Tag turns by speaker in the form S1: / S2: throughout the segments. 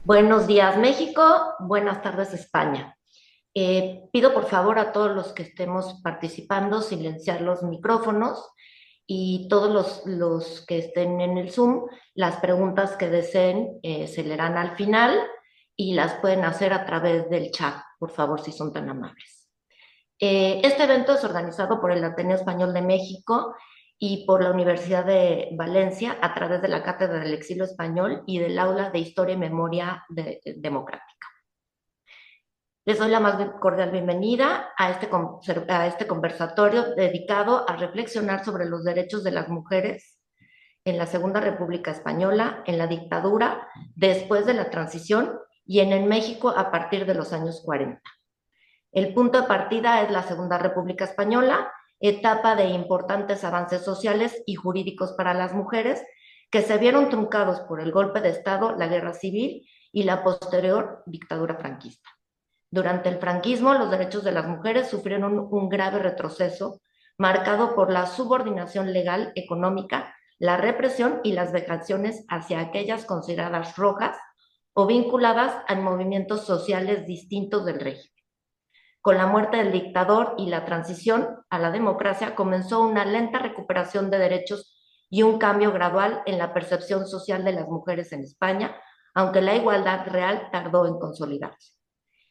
S1: Buenos días, México. Buenas tardes, España. Pido por favor a todos los que estemos participando silenciar los micrófonos y todos los que estén en el Zoom, las preguntas que deseen se leerán al final y las pueden hacer a través del chat, por favor, si son tan amables. Este evento es organizado por el Ateneo Español de México y por la Universidad de Valencia a través de la Cátedra del Exilio Español y del Aula de Historia y Memoria Democrática. Les doy la más cordial bienvenida a este conversatorio dedicado a reflexionar sobre los derechos de las mujeres en la Segunda República Española, en la dictadura, después de la transición y en el México a partir de los años 40. El punto de partida es la Segunda República Española, etapa de importantes avances sociales y jurídicos para las mujeres que se vieron truncados por el golpe de Estado, la guerra civil y la posterior dictadura franquista. Durante el franquismo, los derechos de las mujeres sufrieron un grave retroceso marcado por la subordinación legal, económica, la represión y las vejaciones hacia aquellas consideradas rojas o vinculadas a movimientos sociales distintos del régimen. Con la muerte del dictador y la transición a la democracia comenzó una lenta recuperación de derechos y un cambio gradual en la percepción social de las mujeres en España, aunque la igualdad real tardó en consolidarse.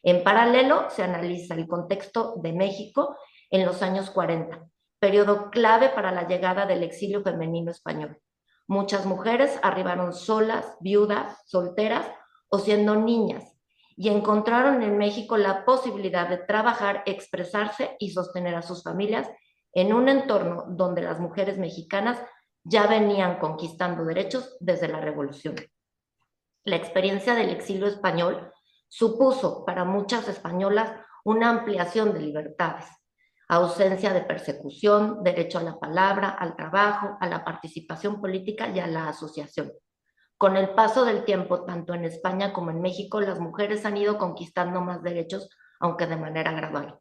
S1: En paralelo, se analiza el contexto de México en los años 40, periodo clave para la llegada del exilio femenino español. Muchas mujeres arribaron solas, viudas, solteras o siendo niñas y encontraron en México la posibilidad de trabajar, expresarse y sostener a sus familias en un entorno donde las mujeres mexicanas ya venían conquistando derechos desde la Revolución. La experiencia del exilio español supuso para muchas españolas una ampliación de libertades, ausencia de persecución, derecho a la palabra, al trabajo, a la participación política y a la asociación. Con el paso del tiempo, tanto en España como en México, las mujeres han ido conquistando más derechos, aunque de manera gradual.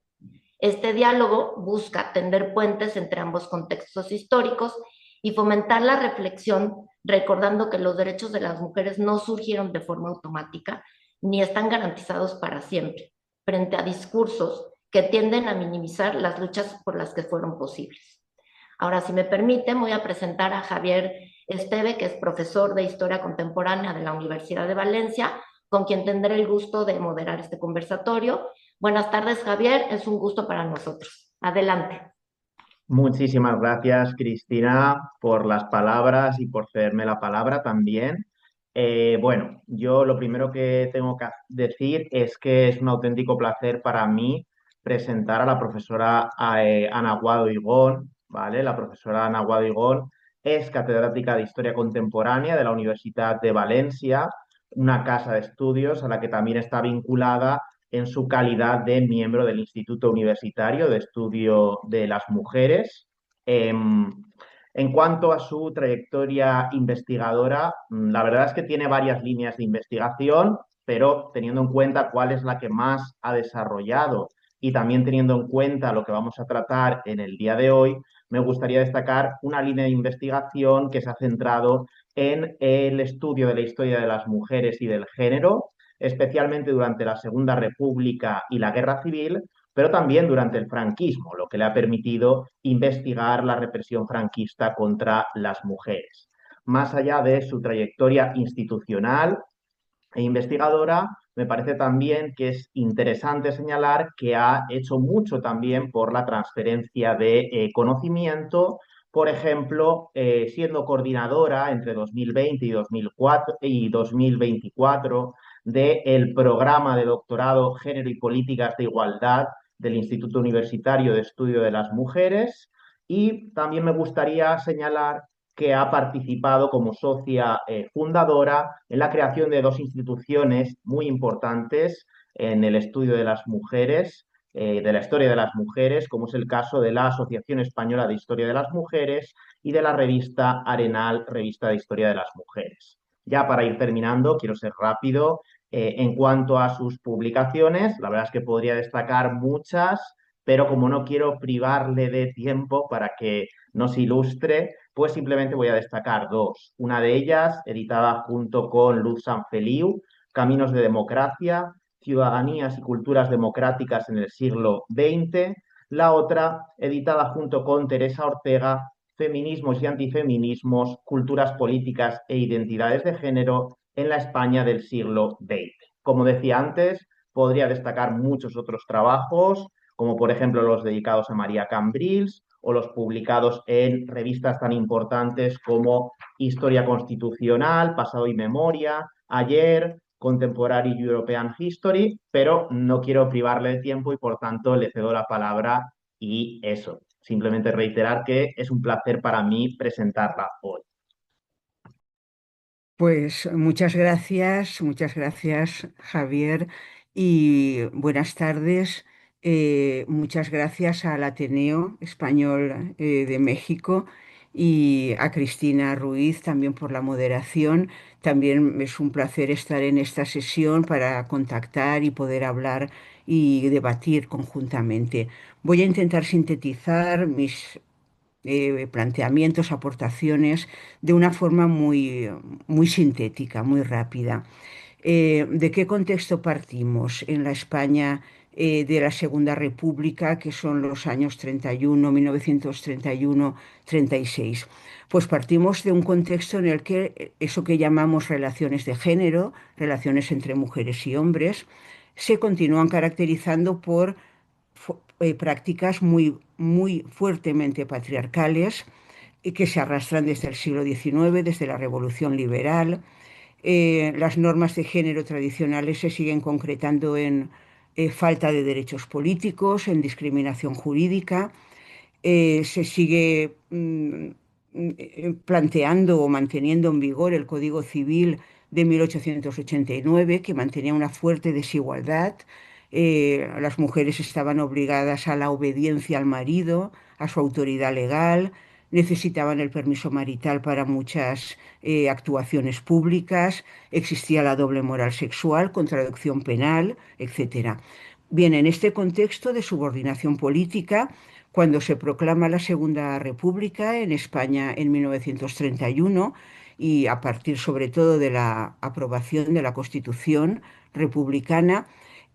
S1: Este diálogo busca tender puentes entre ambos contextos históricos y fomentar la reflexión, recordando que los derechos de las mujeres no surgieron de forma automática ni están garantizados para siempre, frente a discursos que tienden a minimizar las luchas por las que fueron posibles. Ahora, si me permiten, voy a presentar a Javier Esteve, que es profesor de Historia Contemporánea de la Universidad de Valencia, con quien tendré el gusto de moderar este conversatorio. Buenas tardes, Javier. Es un gusto para nosotros. Adelante.
S2: Muchísimas gracias, Cristina, por las palabras y por cederme la palabra también. Bueno, yo lo primero que tengo que decir es que es un auténtico placer para mí presentar a la profesora Ana Guado Higón, ¿vale? La profesora Ana Guado Higón es catedrática de Historia Contemporánea de la Universidad de Valencia, una casa de estudios a la que también está vinculada en su calidad de miembro del Instituto Universitario de Estudio de las Mujeres. En cuanto a su trayectoria investigadora, la verdad es que tiene varias líneas de investigación, pero teniendo en cuenta cuál es la que más ha desarrollado y también teniendo en cuenta lo que vamos a tratar en el día de hoy, me gustaría destacar una línea de investigación que se ha centrado en el estudio de la historia de las mujeres y del género, especialmente durante la Segunda República y la Guerra Civil, pero también durante el franquismo, lo que le ha permitido investigar la represión franquista contra las mujeres. Más allá de su trayectoria institucional e investigadora, me parece también que es interesante señalar que ha hecho mucho también por la transferencia de conocimiento, por ejemplo, siendo coordinadora entre 2020 y 2004 y 2024 del programa de doctorado Género y Políticas de Igualdad del Instituto Universitario de Estudio de las Mujeres. Y también me gustaría señalar que ha participado como socia fundadora en la creación de dos instituciones muy importantes en el estudio de las mujeres, de la historia de las mujeres, como es el caso de la Asociación Española de Historia de las Mujeres y de la revista Arenal, Revista de Historia de las Mujeres. Ya para ir terminando, quiero ser rápido. En cuanto a sus publicaciones, la verdad es que podría destacar muchas, pero como no quiero privarle de tiempo para que nos ilustre, pues simplemente voy a destacar dos. Una de ellas, editada junto con Luz Sanfeliu, Caminos de democracia, ciudadanías y culturas democráticas en el siglo XX. La otra, editada junto con Teresa Ortega, Feminismos y antifeminismos, culturas políticas e identidades de género en la España del siglo XX. Como decía antes, podría destacar muchos otros trabajos, como por ejemplo los dedicados a María Cambrils o los publicados en revistas tan importantes como Historia Constitucional, Pasado y Memoria, Ayer, Contemporary European History, pero no quiero privarle de tiempo y por tanto le cedo la palabra y eso, simplemente reiterar que es un placer para mí presentarla hoy.
S3: Pues muchas gracias, Javier, y buenas tardes. Muchas gracias al Ateneo Español de México y a Cristina Ruiz también por la moderación. También es un placer estar en esta sesión para contactar y poder hablar y debatir conjuntamente. Voy a intentar sintetizar mis planteamientos, aportaciones de una forma muy sintética, muy rápida. ¿De qué contexto partimos en la España de la Segunda República, que son los años 31, 1931, 36? Pues partimos de un contexto en el que eso que llamamos relaciones de género, relaciones entre mujeres y hombres, se continúan caracterizando por prácticas muy fuertemente patriarcales que se arrastran desde el siglo XIX, desde la Revolución Liberal. Las normas de género tradicionales se siguen concretando en falta de derechos políticos, en discriminación jurídica. Se sigue planteando o manteniendo en vigor el Código Civil de 1889, que mantenía una fuerte desigualdad. Las mujeres estaban obligadas a la obediencia al marido, a su autoridad legal, necesitaban el permiso marital para muchas actuaciones públicas, existía la doble moral sexual, contradicción penal, etcétera. Bien, en este contexto de subordinación política, cuando se proclama la Segunda República en España en 1931 y a partir sobre todo de la aprobación de la Constitución republicana,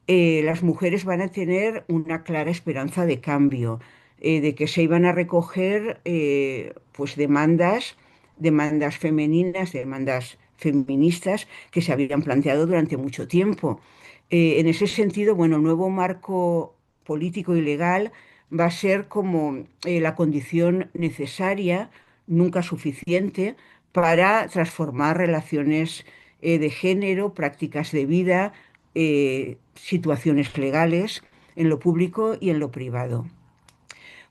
S3: las mujeres van a tener una clara esperanza de cambio, de que se iban a recoger pues demandas femeninas, demandas feministas que se habían planteado durante mucho tiempo. En ese sentido, bueno, el nuevo marco político y legal va a ser como la condición necesaria, nunca suficiente, para transformar relaciones de género, prácticas de vida, situaciones legales en lo público y en lo privado.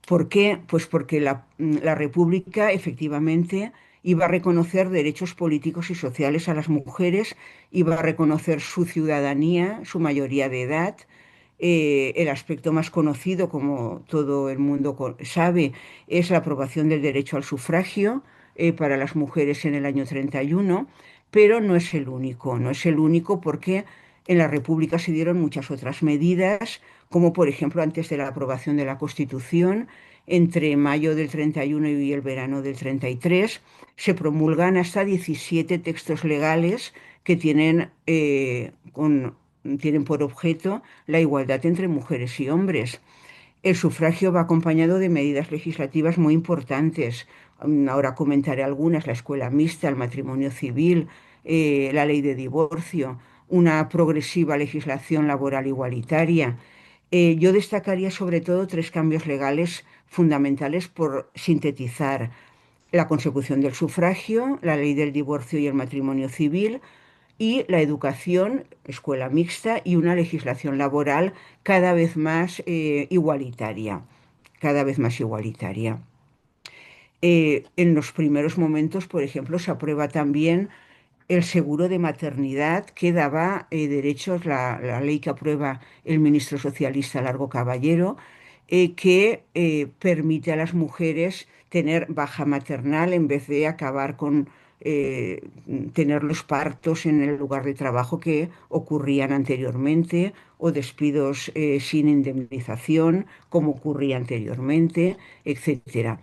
S3: ¿Por qué? Pues porque la República efectivamente iba a reconocer derechos políticos y sociales a las mujeres, iba a reconocer su ciudadanía, su mayoría de edad. El aspecto más conocido, como todo el mundo sabe, es la aprobación del derecho al sufragio para las mujeres en el año 31, pero no es el único, no es el único porque en la República se dieron muchas otras medidas, como por ejemplo antes de la aprobación de la Constitución, entre mayo del 31 y el verano del 33, se promulgan hasta 17 textos legales que tienen por objeto la igualdad entre mujeres y hombres. El sufragio va acompañado de medidas legislativas muy importantes. Ahora comentaré algunas: la escuela mixta, el matrimonio civil, la ley de divorcio, una progresiva legislación laboral igualitaria. Yo destacaría sobre todo tres cambios legales fundamentales por sintetizar: la consecución del sufragio, la ley del divorcio y el matrimonio civil, y la educación, escuela mixta y una legislación laboral cada vez más igualitaria, cada vez más igualitaria. En los primeros momentos, por ejemplo, se aprueba también el seguro de maternidad que daba derechos, la ley que aprueba el ministro socialista Largo Caballero, que permite a las mujeres tener baja maternal en vez de acabar con eh, tener los partos en el lugar de trabajo que ocurrían anteriormente, o despidos sin indemnización como ocurría anteriormente, etcétera.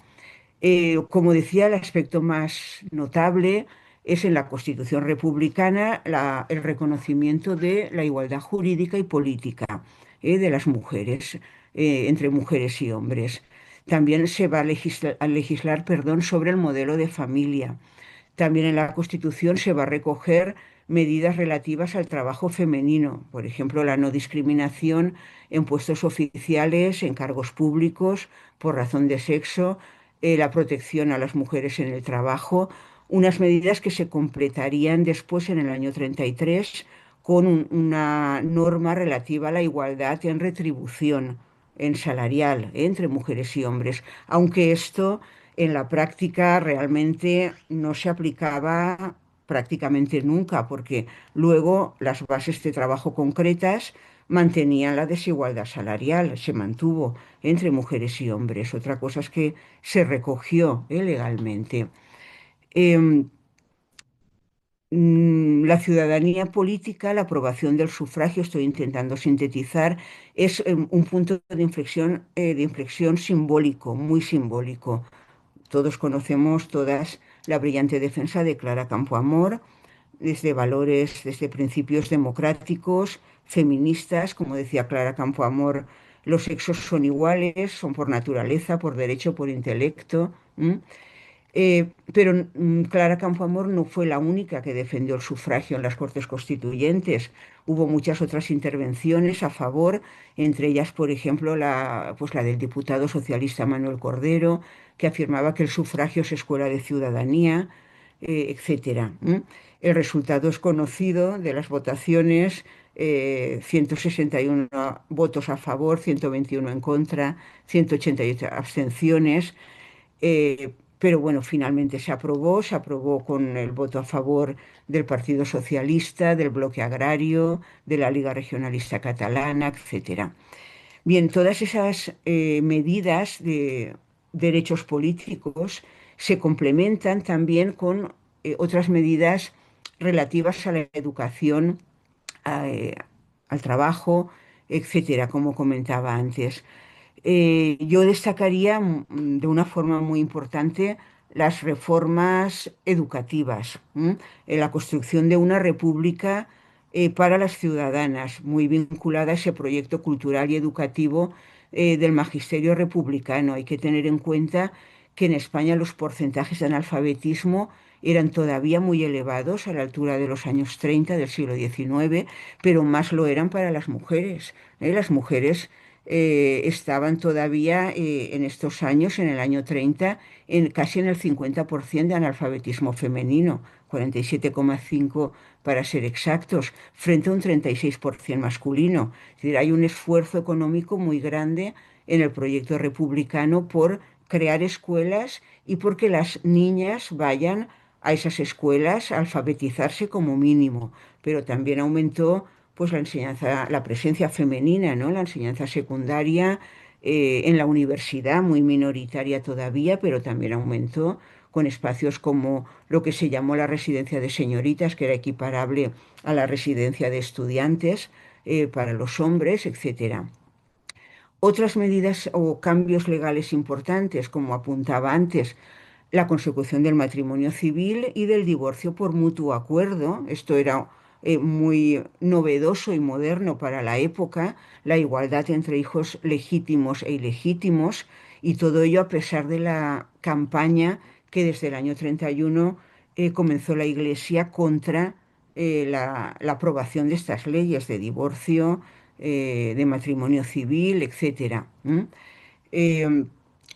S3: Como decía, el aspecto más notable es en la Constitución republicana el reconocimiento de la igualdad jurídica y política de las mujeres, entre mujeres y hombres. También se va a legislar, perdón, sobre el modelo de familia. También en la Constitución se va a recoger medidas relativas al trabajo femenino, por ejemplo, la no discriminación en puestos oficiales, en cargos públicos, por razón de sexo, la protección a las mujeres en el trabajo, unas medidas que se completarían después en el año 33 con una norma relativa a la igualdad en retribución, en salarial, entre mujeres y hombres, aunque esto en la práctica realmente no se aplicaba prácticamente nunca, porque luego las bases de trabajo concretas mantenían la desigualdad salarial, se mantuvo entre mujeres y hombres. Otra cosa es que se recogió legalmente. Em, la ciudadanía política, la aprobación del sufragio, estoy intentando sintetizar, es un punto de inflexión simbólico, muy simbólico. Todos conocemos todas la brillante defensa de Clara Campoamor, desde valores, desde principios democráticos, feministas, como decía Clara Campoamor, los sexos son iguales, son por naturaleza, por derecho, por intelecto. Pero Clara Campoamor no fue la única que defendió el sufragio en las Cortes Constituyentes. Hubo muchas otras intervenciones a favor, entre ellas, por ejemplo, pues la del diputado socialista Manuel Cordero, que afirmaba que el sufragio es escuela de ciudadanía, etcétera. El resultado es conocido de las votaciones, 161 votos a favor, 121 en contra, 188 abstenciones. Pero bueno, finalmente se aprobó con el voto a favor del Partido Socialista, del Bloque Agrario, de la Liga Regionalista Catalana, etcétera. Bien, todas esas medidas de derechos políticos se complementan también con otras medidas relativas a la educación, a, al trabajo, etcétera, como comentaba antes. Yo destacaría de una forma muy importante las reformas educativas, en la construcción de una república para las ciudadanas, muy vinculada a ese proyecto cultural y educativo del magisterio republicano. Hay que tener en cuenta que en España los porcentajes de analfabetismo eran todavía muy elevados a la altura de los años 30 del siglo XIX, pero más lo eran para las mujeres. Las mujeres estaban todavía en estos años, en el año 30, casi en el 50% de analfabetismo femenino, 47,5 para ser exactos, frente a un 36% masculino. Es decir, hay un esfuerzo económico muy grande en el proyecto republicano por crear escuelas y porque las niñas vayan a esas escuelas a alfabetizarse como mínimo, pero también aumentó pues la enseñanza, la presencia femenina, ¿no? La enseñanza secundaria, en la universidad, muy minoritaria todavía, pero también aumentó con espacios como lo que se llamó la residencia de señoritas, que era equiparable a la residencia de estudiantes para los hombres, etcétera. Otras medidas o cambios legales importantes, como apuntaba antes, la consecución del matrimonio civil y del divorcio por mutuo acuerdo. Esto era muy novedoso y moderno para la época, la igualdad entre hijos legítimos e ilegítimos, y todo ello a pesar de la campaña que desde el año 31 comenzó la Iglesia contra la aprobación de estas leyes de divorcio, de matrimonio civil, etcétera. Eh,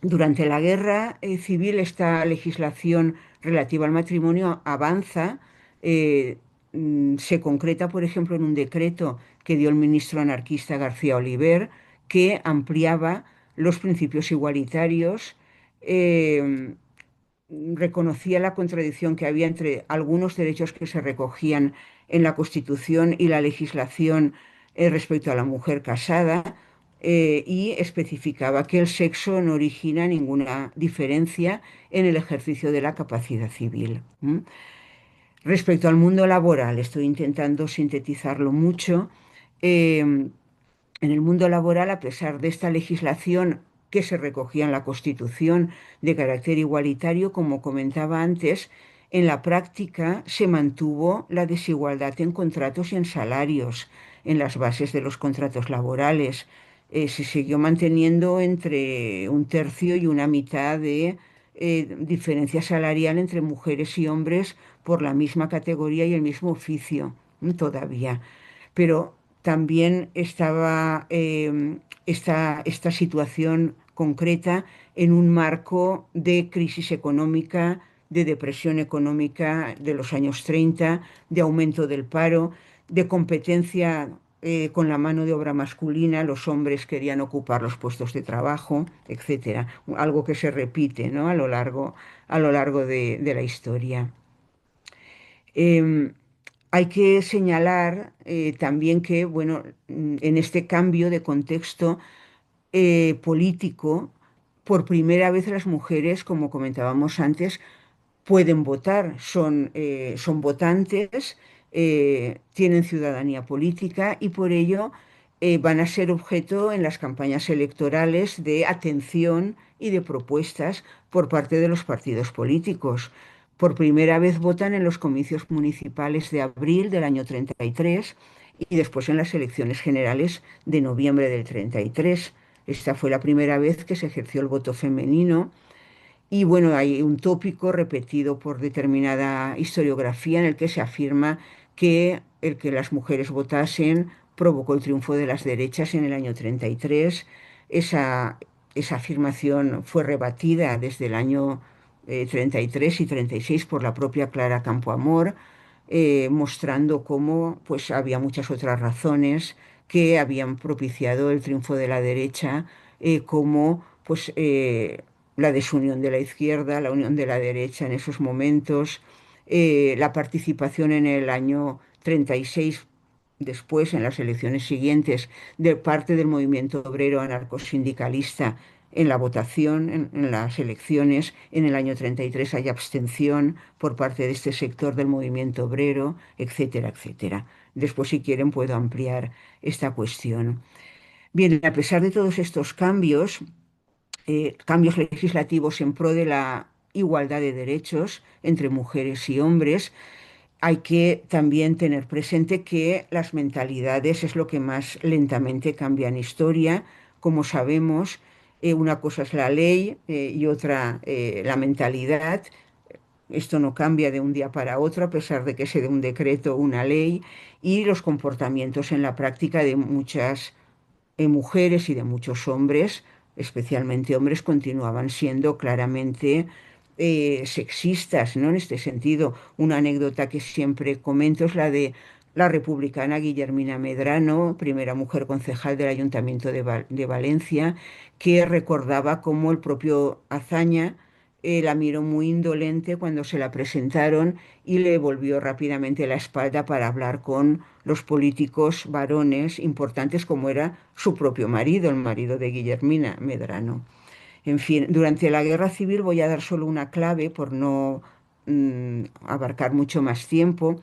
S3: Durante la guerra civil, esta legislación relativa al matrimonio avanza, eh, se concreta, por ejemplo, en un decreto que dio el ministro anarquista García Oliver, que ampliaba los principios igualitarios, eh, reconocía la contradicción que había entre algunos derechos que se recogían en la Constitución y la legislación respecto a la mujer casada, y especificaba que el sexo no origina ninguna diferencia en el ejercicio de la capacidad civil. Respecto al mundo laboral, estoy intentando sintetizarlo mucho. En el mundo laboral, a pesar de esta legislación que se recogía en la Constitución de carácter igualitario, como comentaba antes, En la práctica se mantuvo la desigualdad en contratos y en salarios, en las bases de los contratos laborales. Se siguió manteniendo entre un tercio y una mitad de diferencia salarial entre mujeres y hombres por la misma categoría y el mismo oficio, todavía. Pero también estaba esta situación concreta en un marco de crisis económica, de depresión económica de los años 30, de aumento del paro, de competencia con la mano de obra masculina, los hombres querían ocupar los puestos de trabajo, etcétera. Algo que se repite, ¿no? A lo largo de la historia. Em, Hay que señalar también que, bueno, en este cambio de contexto político, por primera vez las mujeres, como comentábamos antes, pueden votar, son votantes, tienen ciudadanía política y por ello van a ser objeto en las campañas electorales de atención y de propuestas por parte de los partidos políticos. Por primera vez votan en los comicios municipales de abril del año 33 y después en las elecciones generales de noviembre del 33. Esta fue la primera vez que se ejerció el voto femenino y bueno, hay un tópico repetido por determinada historiografía en el que se afirma que el que las mujeres votasen provocó el triunfo de las derechas en el año 33. Esa, esa afirmación fue rebatida desde el año 33 y 36 por la propia Clara Campoamor, mostrando cómo pues, había muchas otras razones que habían propiciado el triunfo de la derecha, como pues, la desunión de la izquierda, la unión de la derecha en esos momentos, la participación en el año 36, después en las elecciones siguientes, de parte del movimiento obrero anarcosindicalista en la votación, en las elecciones. En el año 33 hay abstención por parte de este sector del movimiento obrero, etcétera, etcétera. Después, si quieren, puedo ampliar esta cuestión. Bien, a pesar de todos estos cambios, cambios legislativos en pro de la igualdad de derechos entre mujeres y hombres, hay que también tener presente que las mentalidades es lo que más lentamente cambia en historia. Como sabemos, una cosa es la ley y otra la mentalidad. Esto no cambia de un día para otro, a pesar de que se dé un decreto o una ley, y los comportamientos en la práctica de muchas mujeres y de muchos hombres, especialmente hombres, continuaban siendo claramente sexistas, ¿no? En este sentido, una anécdota que siempre comento es la de la republicana Guillermina Medrano, primera mujer concejal del Ayuntamiento de Valencia, que recordaba cómo el propio Azaña la miró muy indolente cuando se la presentaron y le volvió rápidamente la espalda para hablar con los políticos varones importantes como era su propio marido, el marido de Guillermina Medrano. En fin, durante la guerra civil voy a dar solo una clave por no abarcar mucho más tiempo.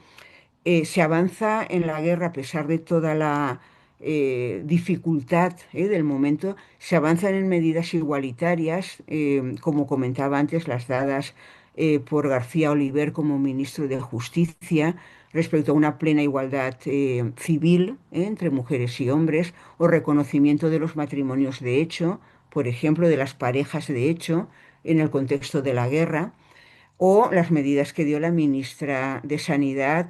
S3: Se avanza en la guerra a pesar de toda la dificultad del momento, se avanzan en medidas igualitarias, como comentaba antes, las dadas por García Oliver como ministro de Justicia, respecto a una plena igualdad civil entre mujeres y hombres, o reconocimiento de los matrimonios de hecho, por ejemplo, de las parejas de hecho en el contexto de la guerra, o las medidas que dio la ministra de Sanidad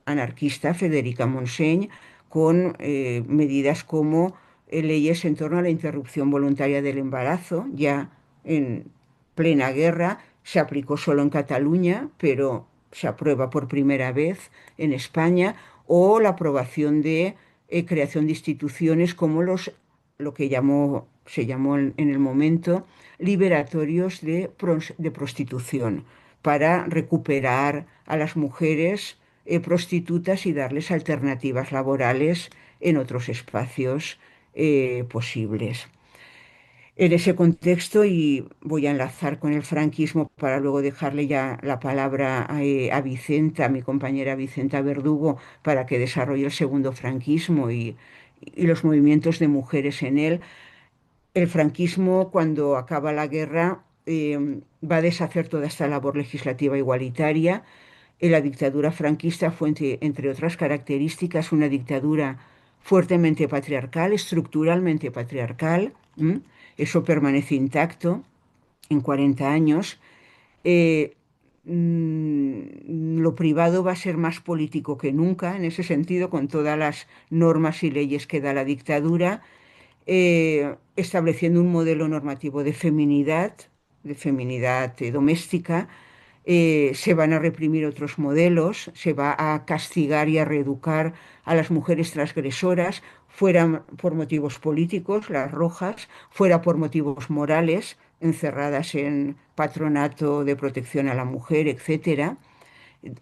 S3: anarquista Federica Montseny con medidas como leyes en torno a la interrupción voluntaria del embarazo, ya en plena guerra, se aplicó solo en Cataluña, pero se aprueba por primera vez en España, o la aprobación de creación de instituciones como lo que se llamó en el momento liberatorios de prostitución, para recuperar a las mujeres prostitutas y darles alternativas laborales en otros espacios posibles. En ese contexto, y voy a enlazar con el franquismo para luego dejarle ya la palabra a Vicenta, a mi compañera Vicenta Verdugo, para que desarrolle el segundo franquismo y los movimientos de mujeres en él. El franquismo, cuando acaba la guerra, va a deshacer toda esta labor legislativa igualitaria. La dictadura franquista fue, entre otras características, una dictadura fuertemente patriarcal, estructuralmente patriarcal. ¿M? Eso permanece intacto en 40 años. Eh, lo privado va a ser más político que nunca, en ese sentido, con todas las normas y leyes que da la dictadura, estableciendo un modelo normativo de feminidad doméstica. Se van a reprimir otros modelos, se va a castigar y a reeducar a las mujeres transgresoras, fuera por motivos políticos, las rojas, fuera por motivos morales, encerradas en patronato de protección a la mujer, etcétera.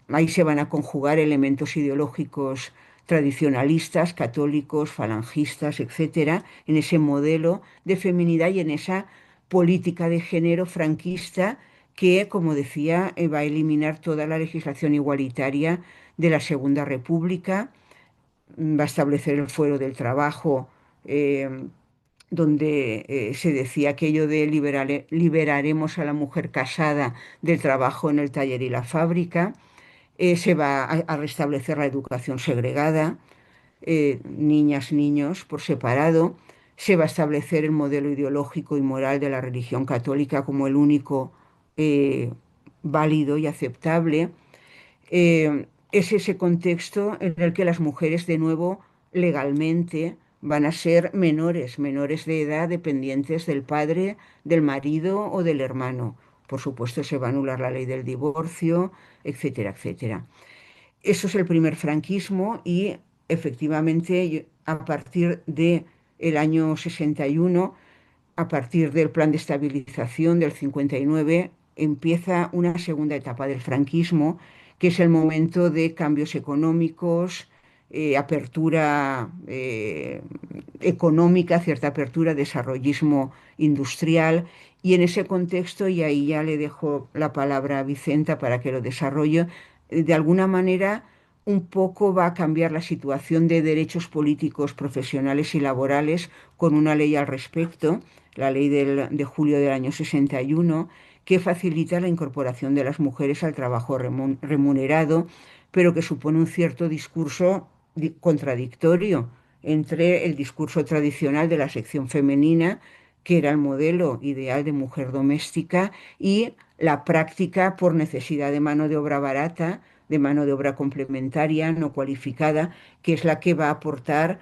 S3: Ahí se van a conjugar elementos ideológicos tradicionalistas, católicos, falangistas, etcétera, en ese modelo de feminidad y en esa política de género franquista que, como decía, va a eliminar toda la legislación igualitaria de la Segunda República, va a establecer el fuero del trabajo, donde se decía aquello de liberaremos a la mujer casada del trabajo en el taller y la fábrica. Se va a restablecer la educación segregada, niñas, niños por separado. Se va a establecer el modelo ideológico y moral de la religión católica como el único válido y aceptable. Es ese contexto en el que las mujeres, de nuevo, legalmente van a ser menores, menores de edad, dependientes del padre, del marido o del hermano. Por supuesto, se va a anular la ley del divorcio, etcétera, etcétera. Eso es el primer franquismo y efectivamente a partir del año 61, a partir del plan de estabilización del 59, empieza una segunda etapa del franquismo, que es el momento de cambios económicos, apertura económica, cierta apertura, desarrollismo industrial. Y en ese contexto, y ahí ya le dejo la palabra a Vicenta para que lo desarrolle, de alguna manera un poco va a cambiar la situación de derechos políticos, profesionales y laborales con una ley al respecto, la ley de julio del año 61, que facilita la incorporación de las mujeres al trabajo remunerado, pero que supone un cierto discurso contradictorio entre el discurso tradicional de la sección femenina, que era el modelo ideal de mujer doméstica, y la práctica por necesidad de mano de obra barata, de mano de obra complementaria, no cualificada, que es la que va a aportar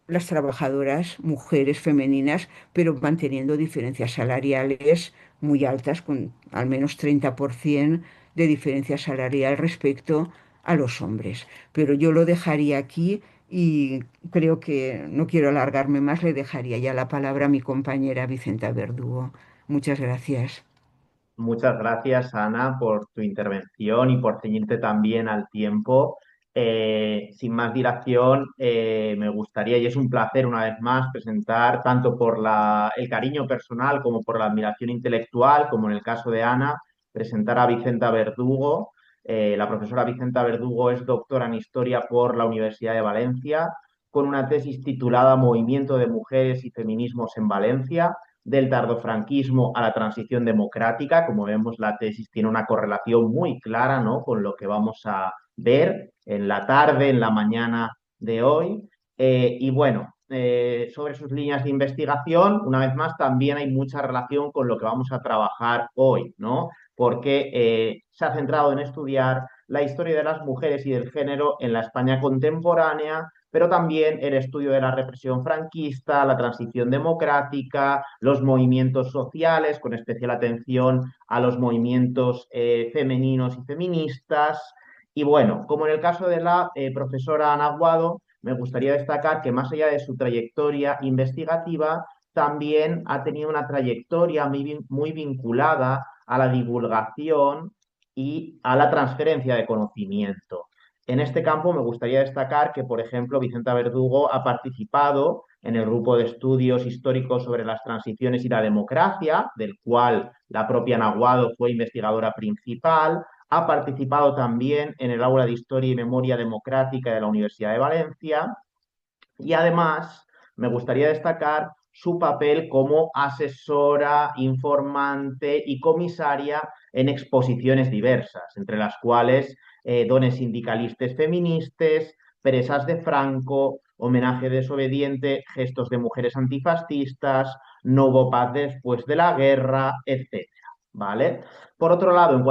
S3: las trabajadoras, mujeres femeninas, pero manteniendo diferencias salariales muy altas, con al menos 30% de diferencia salarial respecto a los hombres. Pero yo lo dejaría aquí y creo que no quiero alargarme más, le dejaría ya la palabra a mi compañera Vicenta Verdugo. Muchas gracias.
S2: Muchas gracias, Ana, por tu intervención y por ceñirte también al tiempo. Sin más dilación, me gustaría, y es un placer una vez más, presentar tanto por el cariño personal como por la admiración intelectual, como en el caso de Ana, presentar a Vicenta Verdugo. La profesora Vicenta Verdugo es doctora en Historia por la Universidad de Valencia, con una tesis titulada Movimiento de Mujeres y Feminismos en Valencia del tardofranquismo a la transición democrática. Como vemos, la tesis tiene una correlación muy clara, ¿no?, con lo que vamos a ver en la tarde, en la mañana de hoy. Y bueno, sobre sus líneas de investigación, una vez más, también hay mucha relación con lo que vamos a trabajar hoy, ¿no? Porque se ha centrado en estudiar la historia de las mujeres y del género en la España contemporánea, pero también el estudio de la represión franquista, la transición democrática, los movimientos sociales, con especial atención a los movimientos femeninos y feministas. Y bueno, como en el caso de la profesora Ana Aguado, me gustaría destacar que más allá de su trayectoria investigativa, también ha tenido una trayectoria muy vinculada a la divulgación y a la transferencia de conocimiento. En este campo me gustaría destacar que, por ejemplo, Vicenta Verdugo ha participado en el grupo de estudios históricos sobre las transiciones y la democracia, del cual la propia Naguado fue investigadora principal. Ha participado también en el aula de Historia y Memoria Democrática de la Universidad de Valencia. Y además me gustaría destacar su papel como asesora, informante y comisaria en exposiciones diversas, entre las cuales dones sindicalistes feministas, presas de Franco, homenaje desobediente, gestos de mujeres antifascistas, no hubo paz después de la guerra, etc. ¿Vale? Por otro lado, en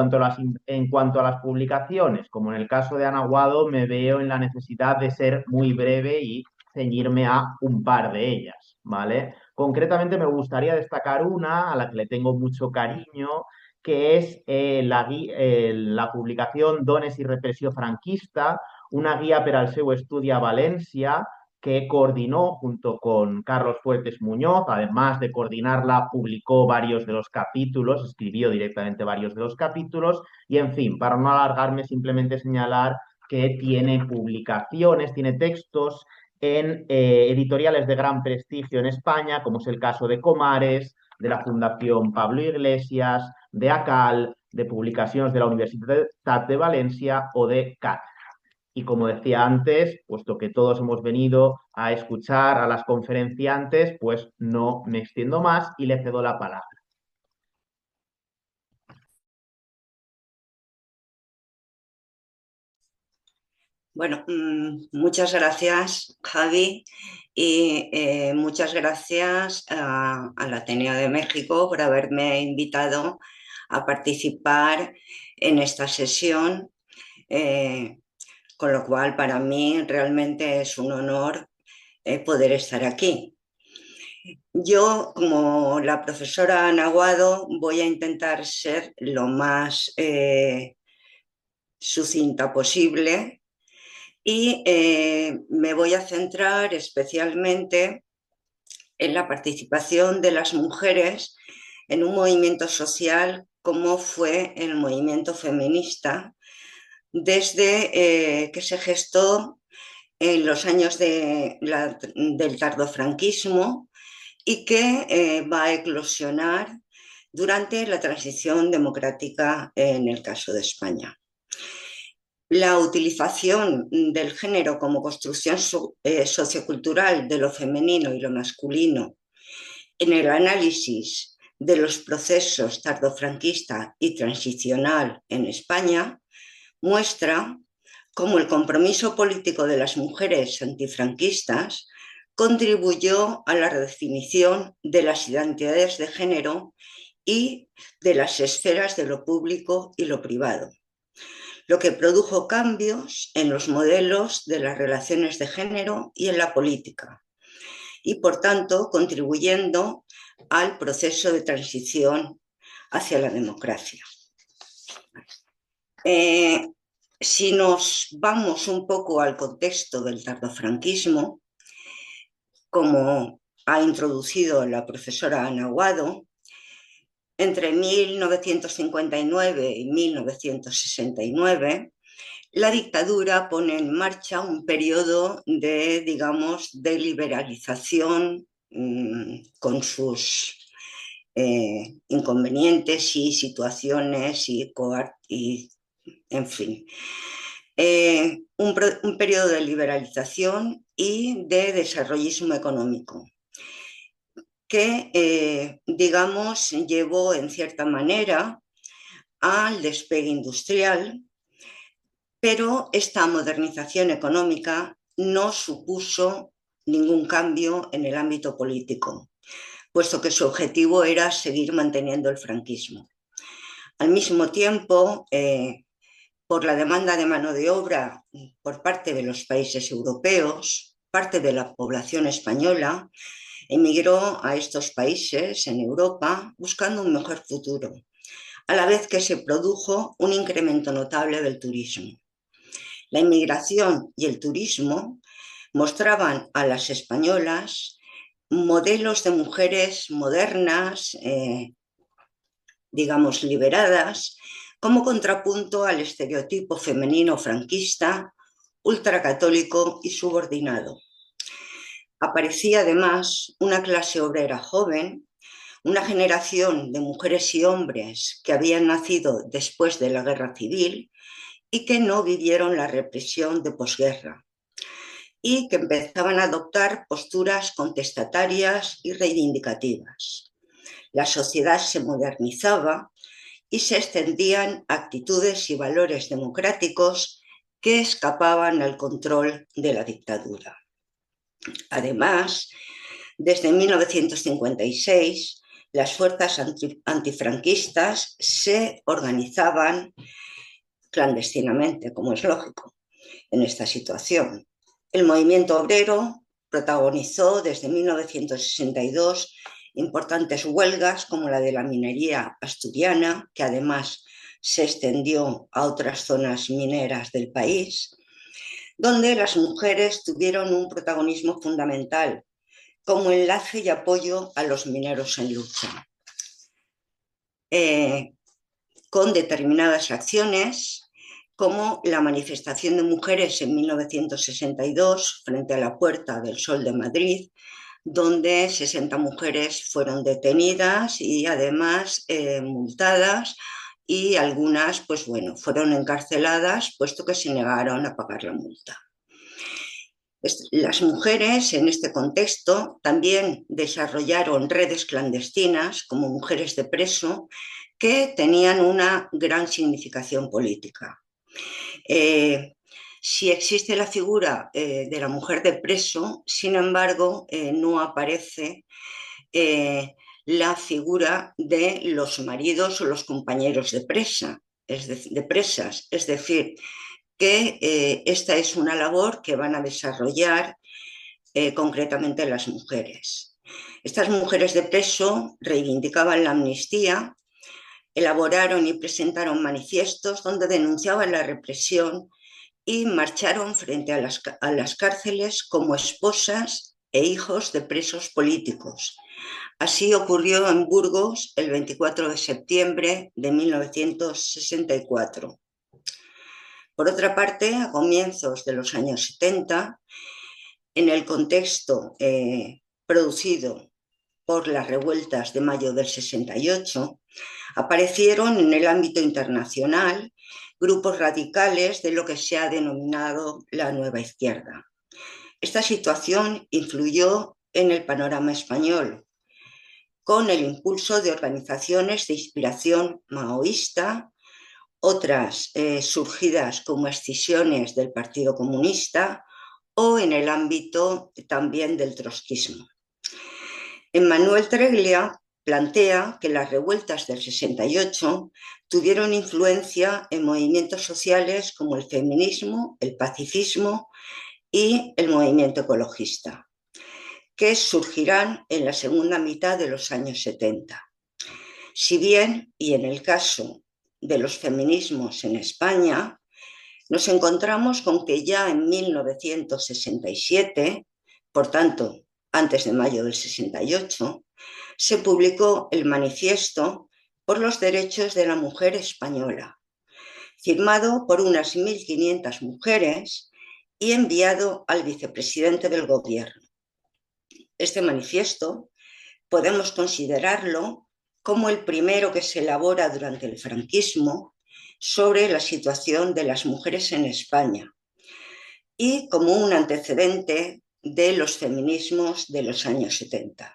S2: cuanto a las publicaciones, como en el caso de Ana Guado, me veo en la necesidad de ser muy breve y ceñirme a un par de ellas, ¿vale? Concretamente me gustaría destacar una a la que le tengo mucho cariño, que es la publicación Dones y repressió franquista, una guía per al seu estudi a València, que coordinó junto con Carlos Fuertes Muñoz. Además de coordinarla, publicó varios de los capítulos, escribió directamente varios de los capítulos y, en fin, para no alargarme, simplemente señalar que tiene publicaciones, tiene textos en editoriales de gran prestigio en España, como es el caso de Comares, de la Fundación Pablo Iglesias, de ACAL, de publicaciones de la Universidad de Valencia o de CAT. Y como decía antes, puesto que todos hemos venido a escuchar a las conferenciantes, pues no me extiendo más y le cedo la palabra.
S4: Bueno, muchas gracias, Javi, y muchas gracias al Ateneo de México por haberme invitado a participar en esta sesión, con lo cual para mí realmente es un honor poder estar aquí. Yo, como la profesora Ana Guado, voy a intentar ser lo más sucinta posible. Y me voy a centrar especialmente en la participación de las mujeres en un movimiento social como fue el movimiento feminista, desde que se gestó en los años del tardofranquismo y que va a eclosionar durante la transición democrática en el caso de España. La utilización del género como construcción sociocultural de lo femenino y lo masculino en el análisis de los procesos tardofranquista y transicional en España muestra cómo el compromiso político de las mujeres antifranquistas contribuyó a la redefinición de las identidades de género y de las esferas de lo público y lo privado, lo que produjo cambios en los modelos de las relaciones de género y en la política, y por tanto contribuyendo al proceso de transición hacia la democracia. Si nos vamos un poco al contexto del tardofranquismo, como ha introducido la profesora Ana Guado, entre 1959 y 1969, la dictadura pone en marcha un periodo de, digamos, de liberalización con sus inconvenientes y situaciones y en fin. Un periodo de liberalización y de desarrollismo económico que, digamos, llevó en cierta manera al despegue industrial, pero esta modernización económica no supuso ningún cambio en el ámbito político, puesto que su objetivo era seguir manteniendo el franquismo. Al mismo tiempo, por la demanda de mano de obra por parte de los países europeos, parte de la población española emigró a estos países en Europa buscando un mejor futuro, a la vez que se produjo un incremento notable del turismo. La inmigración y el turismo mostraban a las españolas modelos de mujeres modernas, digamos, liberadas, como contrapunto al estereotipo femenino franquista, ultracatólico y subordinado. Aparecía además una clase obrera joven, una generación de mujeres y hombres que habían nacido después de la guerra civil y que no vivieron la represión de posguerra. y que empezaban a adoptar posturas contestatarias y reivindicativas. La sociedad se modernizaba y se extendían actitudes y valores democráticos que escapaban al control de la dictadura. Además, desde 1956, las fuerzas antifranquistas se organizaban clandestinamente, como es lógico, en esta situación. El movimiento obrero protagonizó desde 1962 importantes huelgas como la de la minería asturiana, que además se extendió a otras zonas mineras del país, donde las mujeres tuvieron un protagonismo fundamental como enlace y apoyo a los mineros en lucha. Con determinadas acciones, como la manifestación de mujeres en 1962 frente a la Puerta del Sol de Madrid, donde 60 mujeres fueron detenidas y además multadas, y algunas, pues bueno, fueron encarceladas puesto que se negaron a pagar la multa. Las mujeres en este contexto también desarrollaron redes clandestinas como mujeres de preso que tenían una gran significación política. Si existe la figura de la mujer de preso, sin embargo, no aparece la figura de los maridos o los compañeros de presas, es decir, que esta es una labor que van a desarrollar concretamente las mujeres. Estas mujeres de preso reivindicaban la amnistía, elaboraron y presentaron manifiestos donde denunciaban la represión y marcharon frente a las cárceles como esposas e hijos de presos políticos. Así ocurrió en Burgos el 24 de septiembre de 1964. Por otra parte, a comienzos de los años 70, en el contexto producido por las revueltas de mayo del 68, aparecieron en el ámbito internacional grupos radicales de lo que se ha denominado la nueva izquierda. Esta situación influyó en el panorama español, con el impulso de organizaciones de inspiración maoísta, otras surgidas como escisiones del Partido Comunista o en el ámbito también del trotskismo. Emmanuel Treglia plantea que las revueltas del 68 tuvieron influencia en movimientos sociales como el feminismo, el pacifismo y el movimiento ecologista, que surgirán en la segunda mitad de los años 70. Si bien, y en el caso de los feminismos en España, nos encontramos con que ya en 1967, por tanto, antes de mayo del 68, se publicó el Manifiesto por los Derechos de la Mujer Española, firmado por unas 1.500 mujeres y enviado al vicepresidente del gobierno. Este manifiesto podemos considerarlo como el primero que se elabora durante el franquismo sobre la situación de las mujeres en España y como un antecedente de los feminismos de los años 70.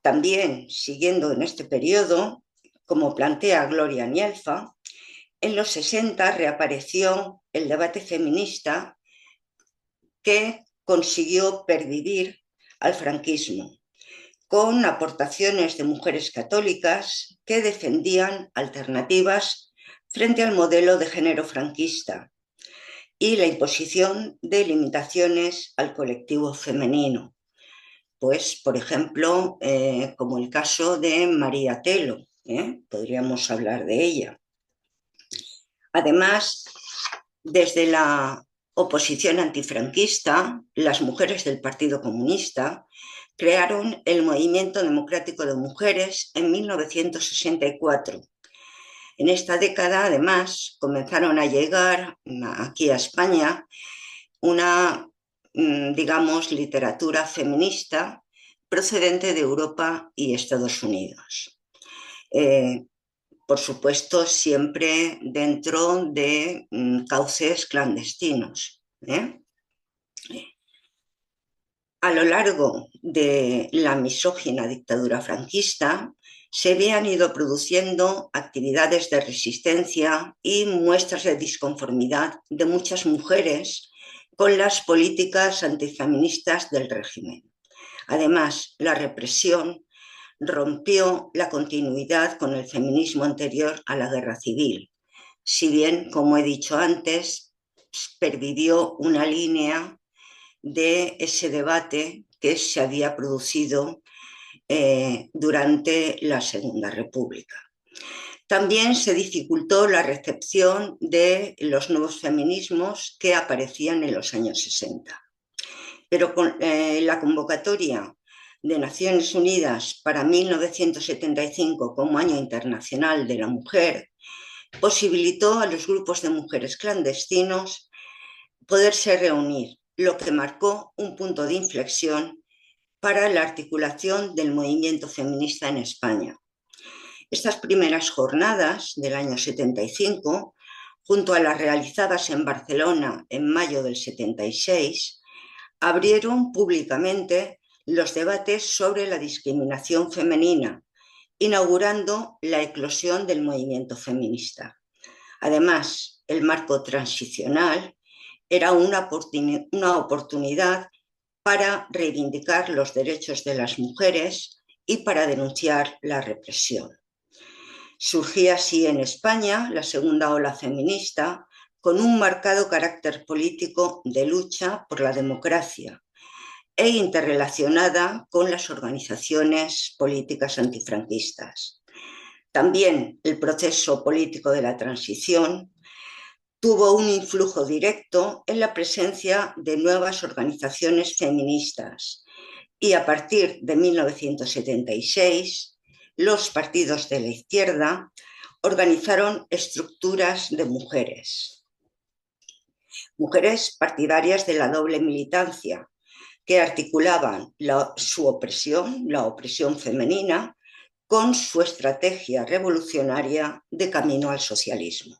S4: También, siguiendo en este periodo, como plantea Gloria Nielfa, en los 60 reapareció el debate feminista que consiguió pervivir al franquismo, con aportaciones de mujeres católicas que defendían alternativas frente al modelo de género franquista y la imposición de limitaciones al colectivo femenino. Pues, por ejemplo, como el caso de María Telo, podríamos hablar de ella. Además, desde la oposición antifranquista, las mujeres del Partido Comunista crearon el Movimiento Democrático de Mujeres en 1964. En esta década, además, comenzaron a llegar aquí a España una, digamos, literatura feminista procedente de Europa y Estados Unidos. Por supuesto, siempre dentro de cauces clandestinos. ¿eh? A lo largo de la misógina dictadura franquista, se habían ido produciendo actividades de resistencia y muestras de disconformidad de muchas mujeres con las políticas antifeministas del régimen. Además, la represión rompió la continuidad con el feminismo anterior a la guerra civil, si bien, como he dicho antes, pervivió una línea de ese debate que se había producido durante la Segunda República. También se dificultó la recepción de los nuevos feminismos que aparecían en los años 60. Pero con la convocatoria de Naciones Unidas para 1975 como Año Internacional de la Mujer posibilitó a los grupos de mujeres clandestinos poderse reunir, lo que marcó un punto de inflexión para la articulación del movimiento feminista en España. Estas primeras jornadas del año 75, junto a las realizadas en Barcelona en mayo del 76, abrieron públicamente los debates sobre la discriminación femenina, inaugurando la eclosión del movimiento feminista. Además, el marco transicional era una oportunidad para reivindicar los derechos de las mujeres y para denunciar la represión. Surgía así en España la segunda ola feminista, con un marcado carácter político de lucha por la democracia e interrelacionada con las organizaciones políticas antifranquistas. También el proceso político de la transición tuvo un influjo directo en la presencia de nuevas organizaciones feministas y a partir de 1976 los partidos de la izquierda organizaron estructuras de mujeres partidarias de la doble militancia, que articulaban su opresión, la opresión femenina, con su estrategia revolucionaria de camino al socialismo.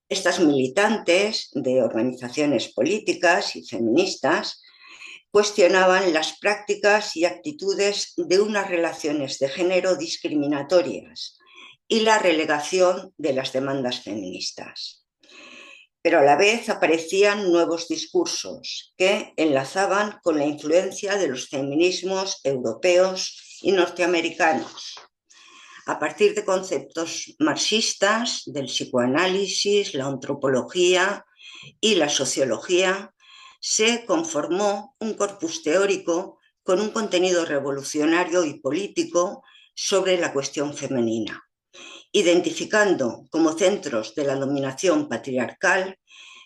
S4: Estas militantes de organizaciones políticas y feministas cuestionaban las prácticas y actitudes de unas relaciones de género discriminatorias y la relegación de las demandas feministas. Pero a la vez aparecían nuevos discursos que enlazaban con la influencia de los feminismos europeos y norteamericanos, a partir de conceptos marxistas del psicoanálisis, la antropología y la sociología. Se conformó un corpus teórico con un contenido revolucionario y político sobre la cuestión femenina, identificando como centros de la dominación patriarcal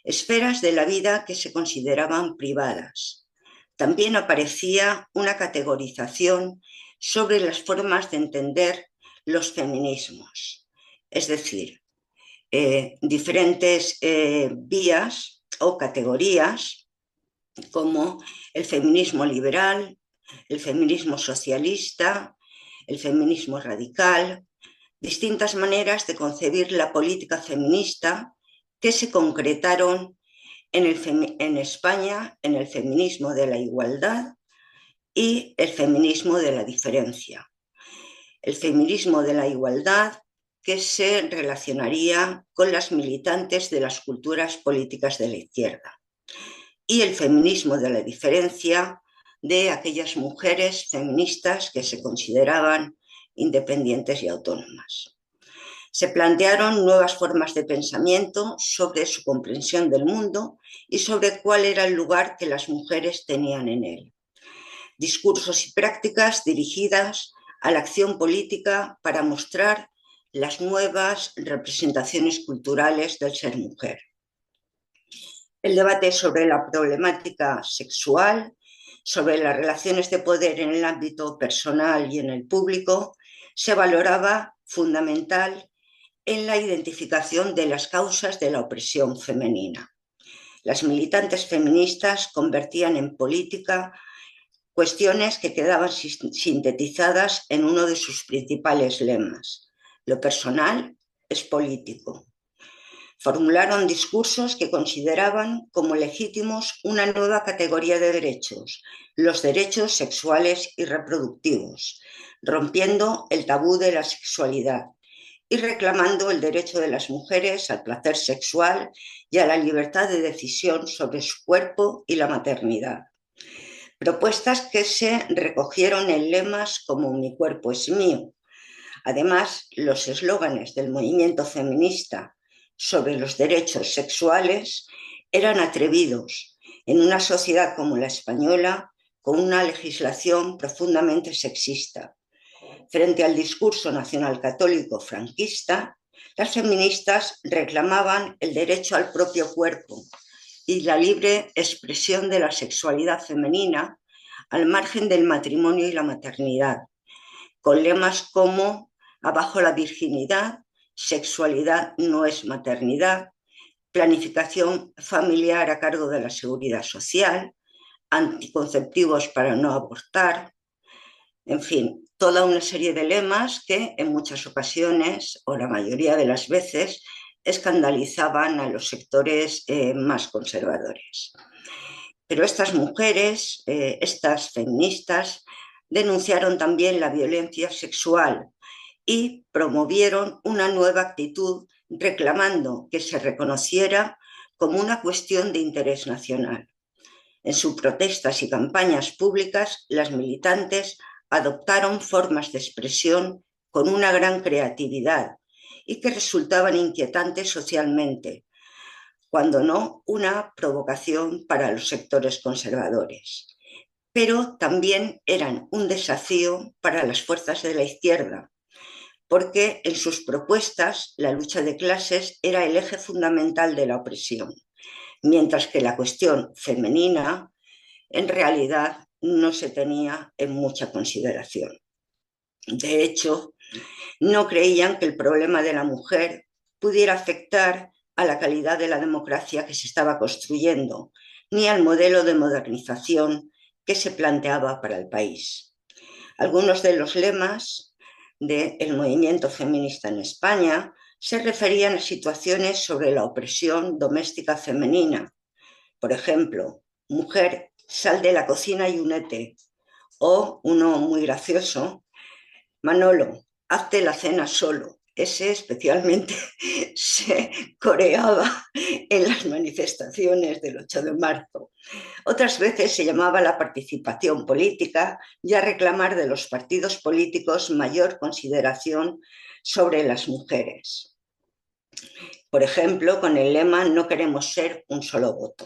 S4: esferas de la vida que se consideraban privadas. También aparecía una categorización sobre las formas de entender los feminismos, es decir, diferentes vías o categorías como el feminismo liberal, el feminismo socialista, el feminismo radical, distintas maneras de concebir la política feminista que se concretaron en España en el feminismo de la igualdad y el feminismo de la diferencia. El feminismo de la igualdad que se relacionaría con las militantes de las culturas políticas de la izquierda, y el feminismo de la diferencia de aquellas mujeres feministas que se consideraban independientes y autónomas. Se plantearon nuevas formas de pensamiento sobre su comprensión del mundo y sobre cuál era el lugar que las mujeres tenían en él. Discursos y prácticas dirigidas a la acción política para mostrar las nuevas representaciones culturales del ser mujer. El debate sobre la problemática sexual, sobre las relaciones de poder en el ámbito personal y en el público, se valoraba fundamental en la identificación de las causas de la opresión femenina. Las militantes feministas convertían en política cuestiones que quedaban sintetizadas en uno de sus principales lemas: lo personal es político. Formularon discursos que consideraban como legítimos una nueva categoría de derechos, los derechos sexuales y reproductivos, rompiendo el tabú de la sexualidad y reclamando el derecho de las mujeres al placer sexual y a la libertad de decisión sobre su cuerpo y la maternidad. Propuestas que se recogieron en lemas como "Mi cuerpo es mío". Además, los eslóganes del movimiento feminista sobre los derechos sexuales eran atrevidos en una sociedad como la española, con una legislación profundamente sexista. Frente al discurso nacional católico franquista, las feministas reclamaban el derecho al propio cuerpo y la libre expresión de la sexualidad femenina al margen del matrimonio y la maternidad, con lemas como "Abajo la virginidad", "Sexualidad no es maternidad", "Planificación familiar a cargo de la seguridad social", "Anticonceptivos para no abortar", en fin, toda una serie de lemas que en muchas ocasiones, o la mayoría de las veces, escandalizaban a los sectores más conservadores. Pero estas mujeres, estas feministas, denunciaron también la violencia sexual y promovieron una nueva actitud reclamando que se reconociera como una cuestión de interés nacional. En sus protestas y campañas públicas, las militantes adoptaron formas de expresión con una gran creatividad y que resultaban inquietantes socialmente, cuando no una provocación para los sectores conservadores. Pero también eran un desafío para las fuerzas de la izquierda, porque en sus propuestas la lucha de clases era el eje fundamental de la opresión, mientras que la cuestión femenina en realidad no se tenía en mucha consideración. De hecho, no creían que el problema de la mujer pudiera afectar a la calidad de la democracia que se estaba construyendo, ni al modelo de modernización que se planteaba para el país. Algunos de los lemas del movimiento feminista en España se referían a situaciones sobre la opresión doméstica femenina. Por ejemplo, "Mujer, sal de la cocina y únete", o uno muy gracioso, "Manolo, hazte la cena solo". Ese especialmente se coreaba en las manifestaciones del 8 de marzo. Otras veces se llamaba la participación política y a reclamar de los partidos políticos mayor consideración sobre las mujeres. Por ejemplo, con el lema "No queremos ser un solo voto".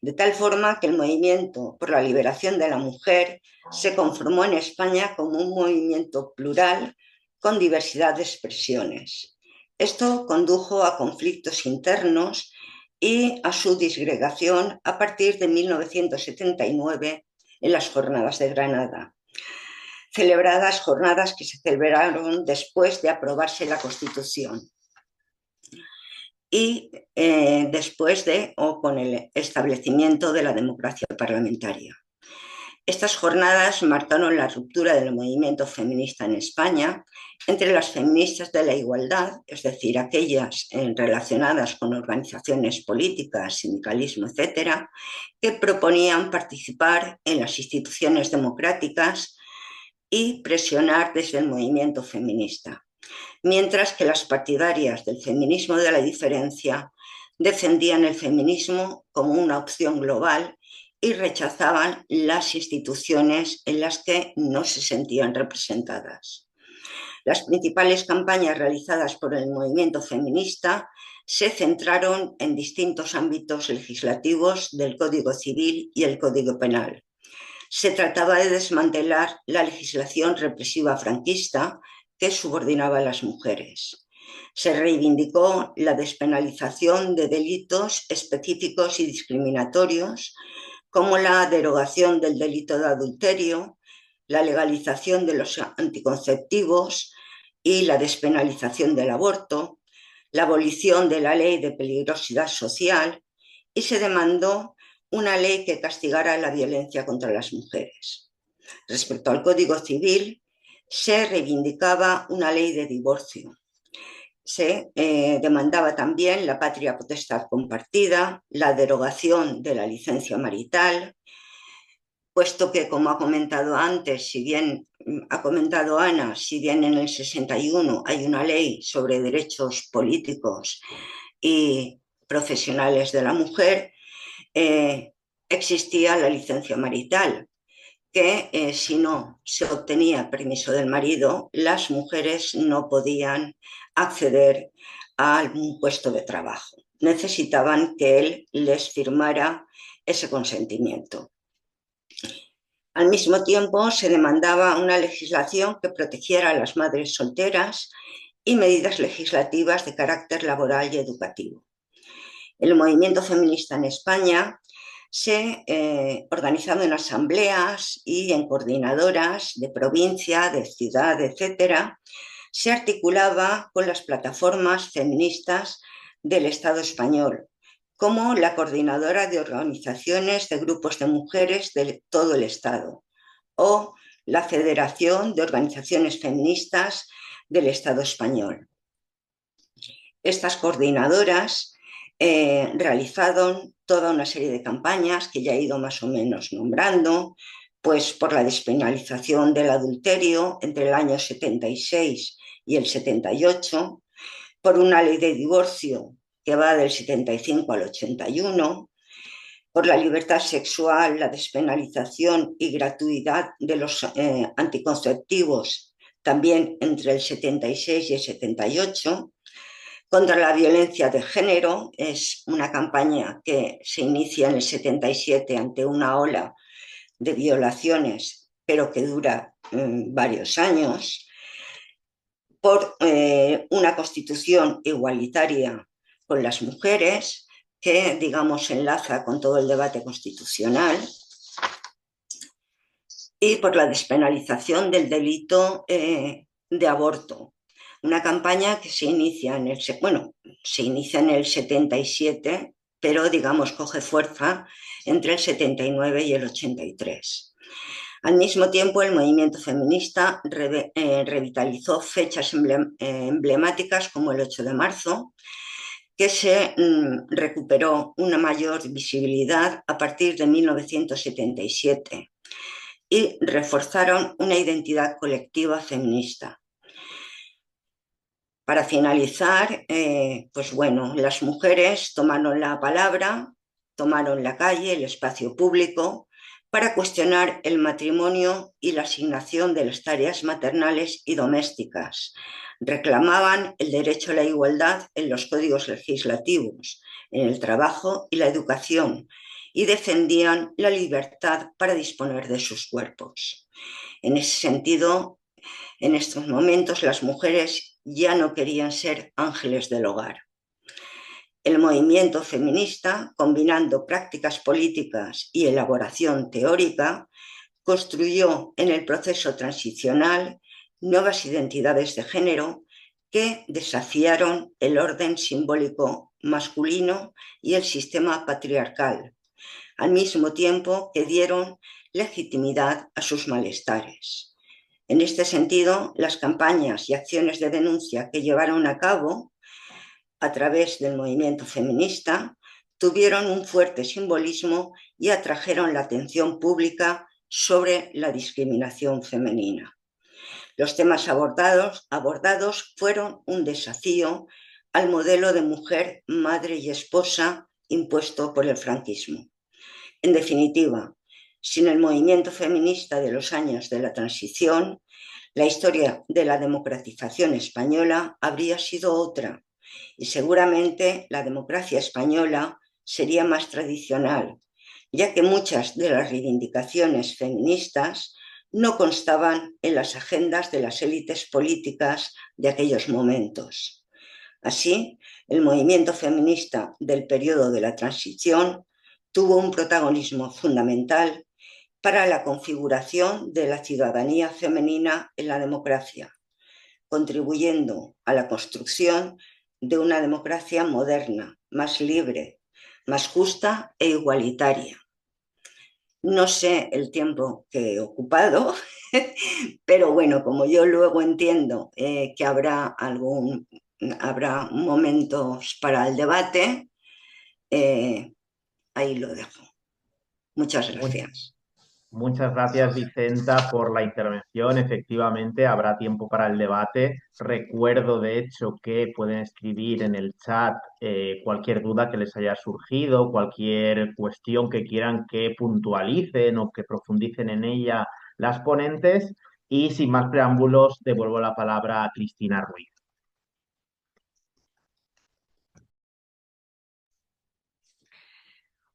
S4: De tal forma que el movimiento por la liberación de la mujer se conformó en España como un movimiento plural con diversidad de expresiones. Esto condujo a conflictos internos y a su disgregación a partir de 1979 en las Jornadas de Granada. Jornadas que se celebraron después de aprobarse la Constitución y después de o con el establecimiento de la democracia parlamentaria. Estas jornadas marcaron la ruptura del movimiento feminista en España entre las feministas de la igualdad, es decir, aquellas relacionadas con organizaciones políticas, sindicalismo, etcétera, que proponían participar en las instituciones democráticas y presionar desde el movimiento feminista, mientras que las partidarias del feminismo de la diferencia defendían el feminismo como una opción global y rechazaban las instituciones en las que no se sentían representadas. Las principales campañas realizadas por el movimiento feminista se centraron en distintos ámbitos legislativos del Código Civil y el Código Penal. Se trataba de desmantelar la legislación represiva franquista que subordinaba a las mujeres. Se reivindicó la despenalización de delitos específicos y discriminatorios, como la derogación del delito de adulterio, la legalización de los anticonceptivos y la despenalización del aborto, la abolición de la ley de peligrosidad social, y se demandó una ley que castigara la violencia contra las mujeres. Respecto al Código Civil, se reivindicaba una ley de divorcio Se demandaba también la patria potestad compartida, la derogación de la licencia marital, puesto que, como ha comentado antes, si bien ha comentado Ana, si bien en el 61 hay una ley sobre derechos políticos y profesionales de la mujer, existía la licencia marital, que si no se obtenía permiso del marido, las mujeres no podían acceder a algún puesto de trabajo. Necesitaban que él les firmara ese consentimiento. Al mismo tiempo, se demandaba una legislación que protegiera a las madres solteras y medidas legislativas de carácter laboral y educativo. El movimiento feminista en España se organizaba en asambleas y en coordinadoras de provincia, de ciudad, etcétera. Se articulaba con las plataformas feministas del Estado español, como la Coordinadora de Organizaciones de Grupos de Mujeres de todo el Estado o la Federación de Organizaciones Feministas del Estado español. Estas coordinadoras realizaron toda una serie de campañas que ya he ido más o menos nombrando, pues por la despenalización del adulterio entre el año 76 y el 78, por una ley de divorcio que va del 75 al 81, por la libertad sexual, la despenalización y gratuidad de los anticonceptivos también entre el 76 y el 78, contra la violencia de género. Es una campaña que se inicia en el 77 ante una ola de violaciones, pero que dura varios años, por una constitución igualitaria con las mujeres, que, digamos, enlaza con todo el debate constitucional, y por la despenalización del delito de aborto. Una campaña que se inicia en el 77, pero, digamos, coge fuerza entre el 79 y el 83. Al mismo tiempo, el movimiento feminista revitalizó fechas emblemáticas como el 8 de marzo, que se recuperó una mayor visibilidad a partir de 1977 y reforzaron una identidad colectiva feminista. Para finalizar, pues bueno, las mujeres tomaron la palabra, tomaron la calle, el espacio público, para cuestionar el matrimonio y la asignación de las tareas maternales y domésticas. Reclamaban el derecho a la igualdad en los códigos legislativos, en el trabajo y la educación, y defendían la libertad para disponer de sus cuerpos. En ese sentido, en estos momentos las mujeres ya no querían ser ángeles del hogar. El movimiento feminista, combinando prácticas políticas y elaboración teórica, construyó en el proceso transicional nuevas identidades de género que desafiaron el orden simbólico masculino y el sistema patriarcal, al mismo tiempo que dieron legitimidad a sus malestares. En este sentido, las campañas y acciones de denuncia que llevaron a cabo a través del movimiento feminista tuvieron un fuerte simbolismo y atrajeron la atención pública sobre la discriminación femenina. Los temas abordados fueron un desafío al modelo de mujer, madre y esposa impuesto por el franquismo. En definitiva, sin el movimiento feminista de los años de la transición, la historia de la democratización española habría sido otra, y seguramente la democracia española sería más tradicional, ya que muchas de las reivindicaciones feministas no constaban en las agendas de las élites políticas de aquellos momentos. Así, el movimiento feminista del periodo de la transición tuvo un protagonismo fundamental para la configuración de la ciudadanía femenina en la democracia, contribuyendo a la construcción de una democracia moderna, más libre, más justa e igualitaria. No sé el tiempo que he ocupado, pero bueno, como yo luego entiendo que habrá algún habrá momentos para el debate. Ahí lo dejo. Muchas
S2: Mu-
S4: gracias.
S2: Muchas gracias, Vicenta, por la intervención. Efectivamente, habrá tiempo para el debate. Recuerdo, de hecho, que pueden escribir en el chat cualquier duda que les haya surgido, cualquier cuestión que quieran que puntualicen o que profundicen en ella las ponentes. Y sin más preámbulos, devuelvo la palabra a Cristina Ruiz.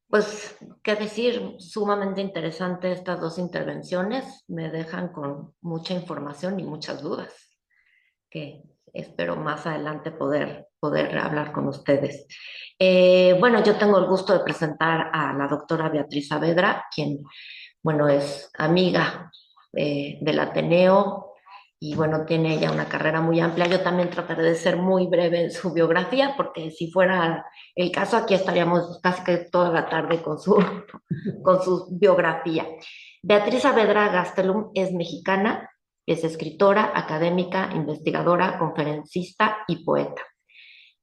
S1: Pues, qué decir, sumamente interesante estas dos intervenciones, me dejan con mucha información y muchas dudas, que espero más adelante poder hablar con ustedes. Bueno, yo tengo el gusto de presentar a la doctora Beatriz Saavedra, quien, bueno, es amiga del Ateneo y, bueno, tiene ella una carrera muy amplia. Yo también trataré de ser muy breve en su biografía, porque si fuera el caso, aquí estaríamos casi que toda la tarde con su biografía. Beatriz Saavedra Gastelum es mexicana, es escritora, académica, investigadora, conferencista y poeta.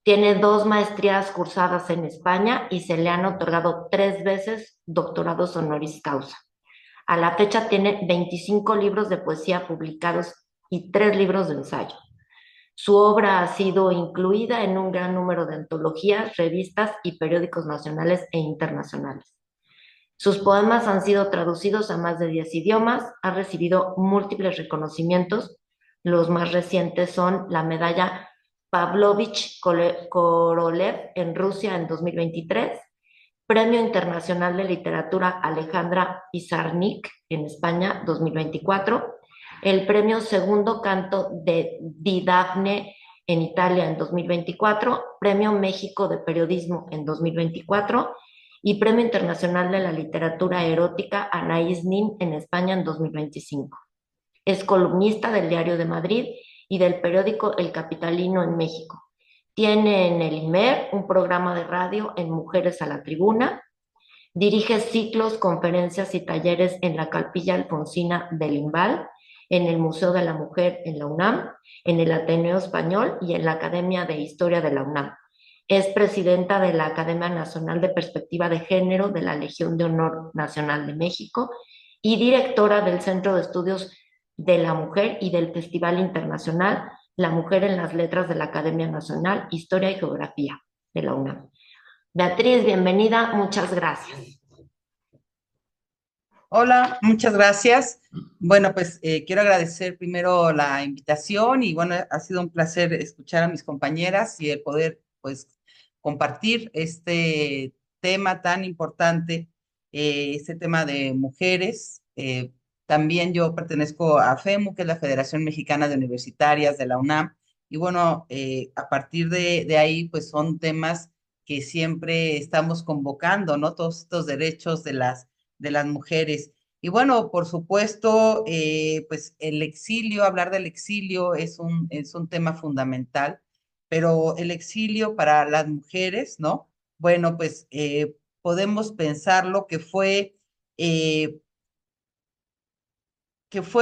S1: Tiene 2 maestrías cursadas en España y se le han otorgado 3 veces doctorados honoris causa. A la fecha tiene 25 libros de poesía publicados y 3 libros de ensayo. Su obra ha sido incluida en un gran número de antologías, revistas y periódicos nacionales e internacionales. Sus poemas han sido traducidos a más de 10 idiomas, ha recibido múltiples reconocimientos. Los más recientes son la medalla Pavlovich Korolev en Rusia en 2023, Premio Internacional de Literatura Alejandra Pizarnik en España 2024, el Premio Segundo Canto de Di Dafne en Italia en 2024, Premio México de Periodismo en 2024 y Premio Internacional de la Literatura Erótica Anaïs Nin en España en 2025. Es columnista del Diario de Madrid y del periódico El Capitalino en México. Tiene en el IMER un programa de radio en Mujeres a la Tribuna. Dirige ciclos, conferencias y talleres en la Capilla Alfonsina del Limbal, en el Museo de la Mujer en la UNAM, en el Ateneo Español y en la Academia de Historia de la UNAM. Es presidenta de la Academia Nacional de Perspectiva de Género de la Legión de Honor Nacional de México y directora del Centro de Estudios de la Mujer y del Festival Internacional La Mujer en las Letras de la Academia Nacional, Historia y Geografía de la UNAM. Beatriz, bienvenida, muchas gracias.
S5: Hola, muchas gracias. Bueno, pues quiero agradecer primero la invitación y bueno, ha sido un placer escuchar a mis compañeras y el poder pues compartir este tema tan importante, este tema de mujeres. También yo pertenezco a FEMU, que es la Federación Mexicana de Universitarias de la UNAM, y bueno, a partir de ahí pues son temas que siempre estamos convocando, ¿no? Todos estos derechos de las mujeres. Y bueno, por supuesto, pues el exilio, hablar del exilio es un tema fundamental, pero el exilio para las mujeres, ¿no? Bueno, pues podemos pensarlo eh,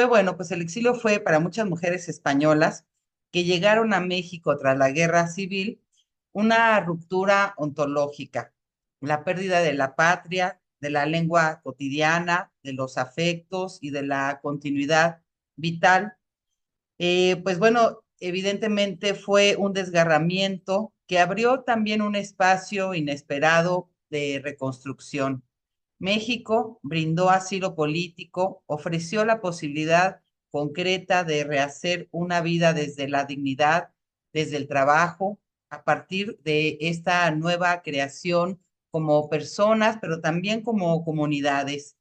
S5: bueno, pues el exilio fue para muchas mujeres españolas que llegaron a México tras la guerra civil, una ruptura ontológica, la pérdida de la patria, de la lengua cotidiana, de los afectos y de la continuidad vital. Pues bueno, evidentemente fue un desgarramiento que abrió también un espacio inesperado de reconstrucción. México brindó asilo político, ofreció la posibilidad concreta de rehacer una vida desde la dignidad, desde el trabajo, a partir de esta nueva creación como personas, pero también como comunidades.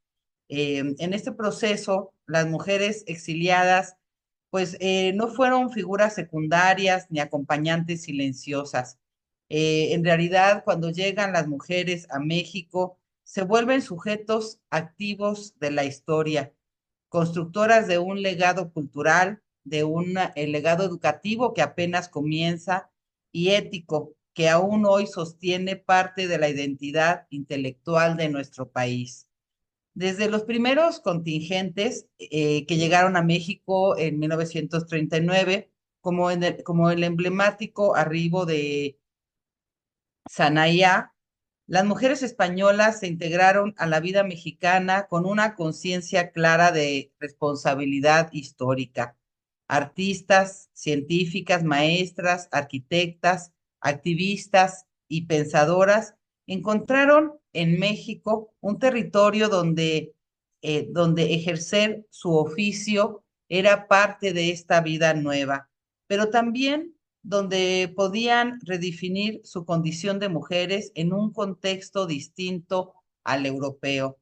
S5: En este proceso, las mujeres exiliadas, pues no fueron figuras secundarias ni acompañantes silenciosas. En realidad, cuando llegan las mujeres a México, se vuelven sujetos activos de la historia, constructoras de un legado cultural, de un legado educativo que apenas comienza y ético que aún hoy sostiene parte de la identidad intelectual de nuestro país. Desde los primeros contingentes que llegaron a México en 1939, como el emblemático arribo de Sanaya, las mujeres españolas se integraron a la vida mexicana con una conciencia clara de responsabilidad histórica. Artistas, científicas, maestras, arquitectas, activistas y pensadoras encontraron en México un territorio donde ejercer su oficio era parte de esta vida nueva, pero también donde podían redefinir su condición de mujeres en un contexto distinto al europeo,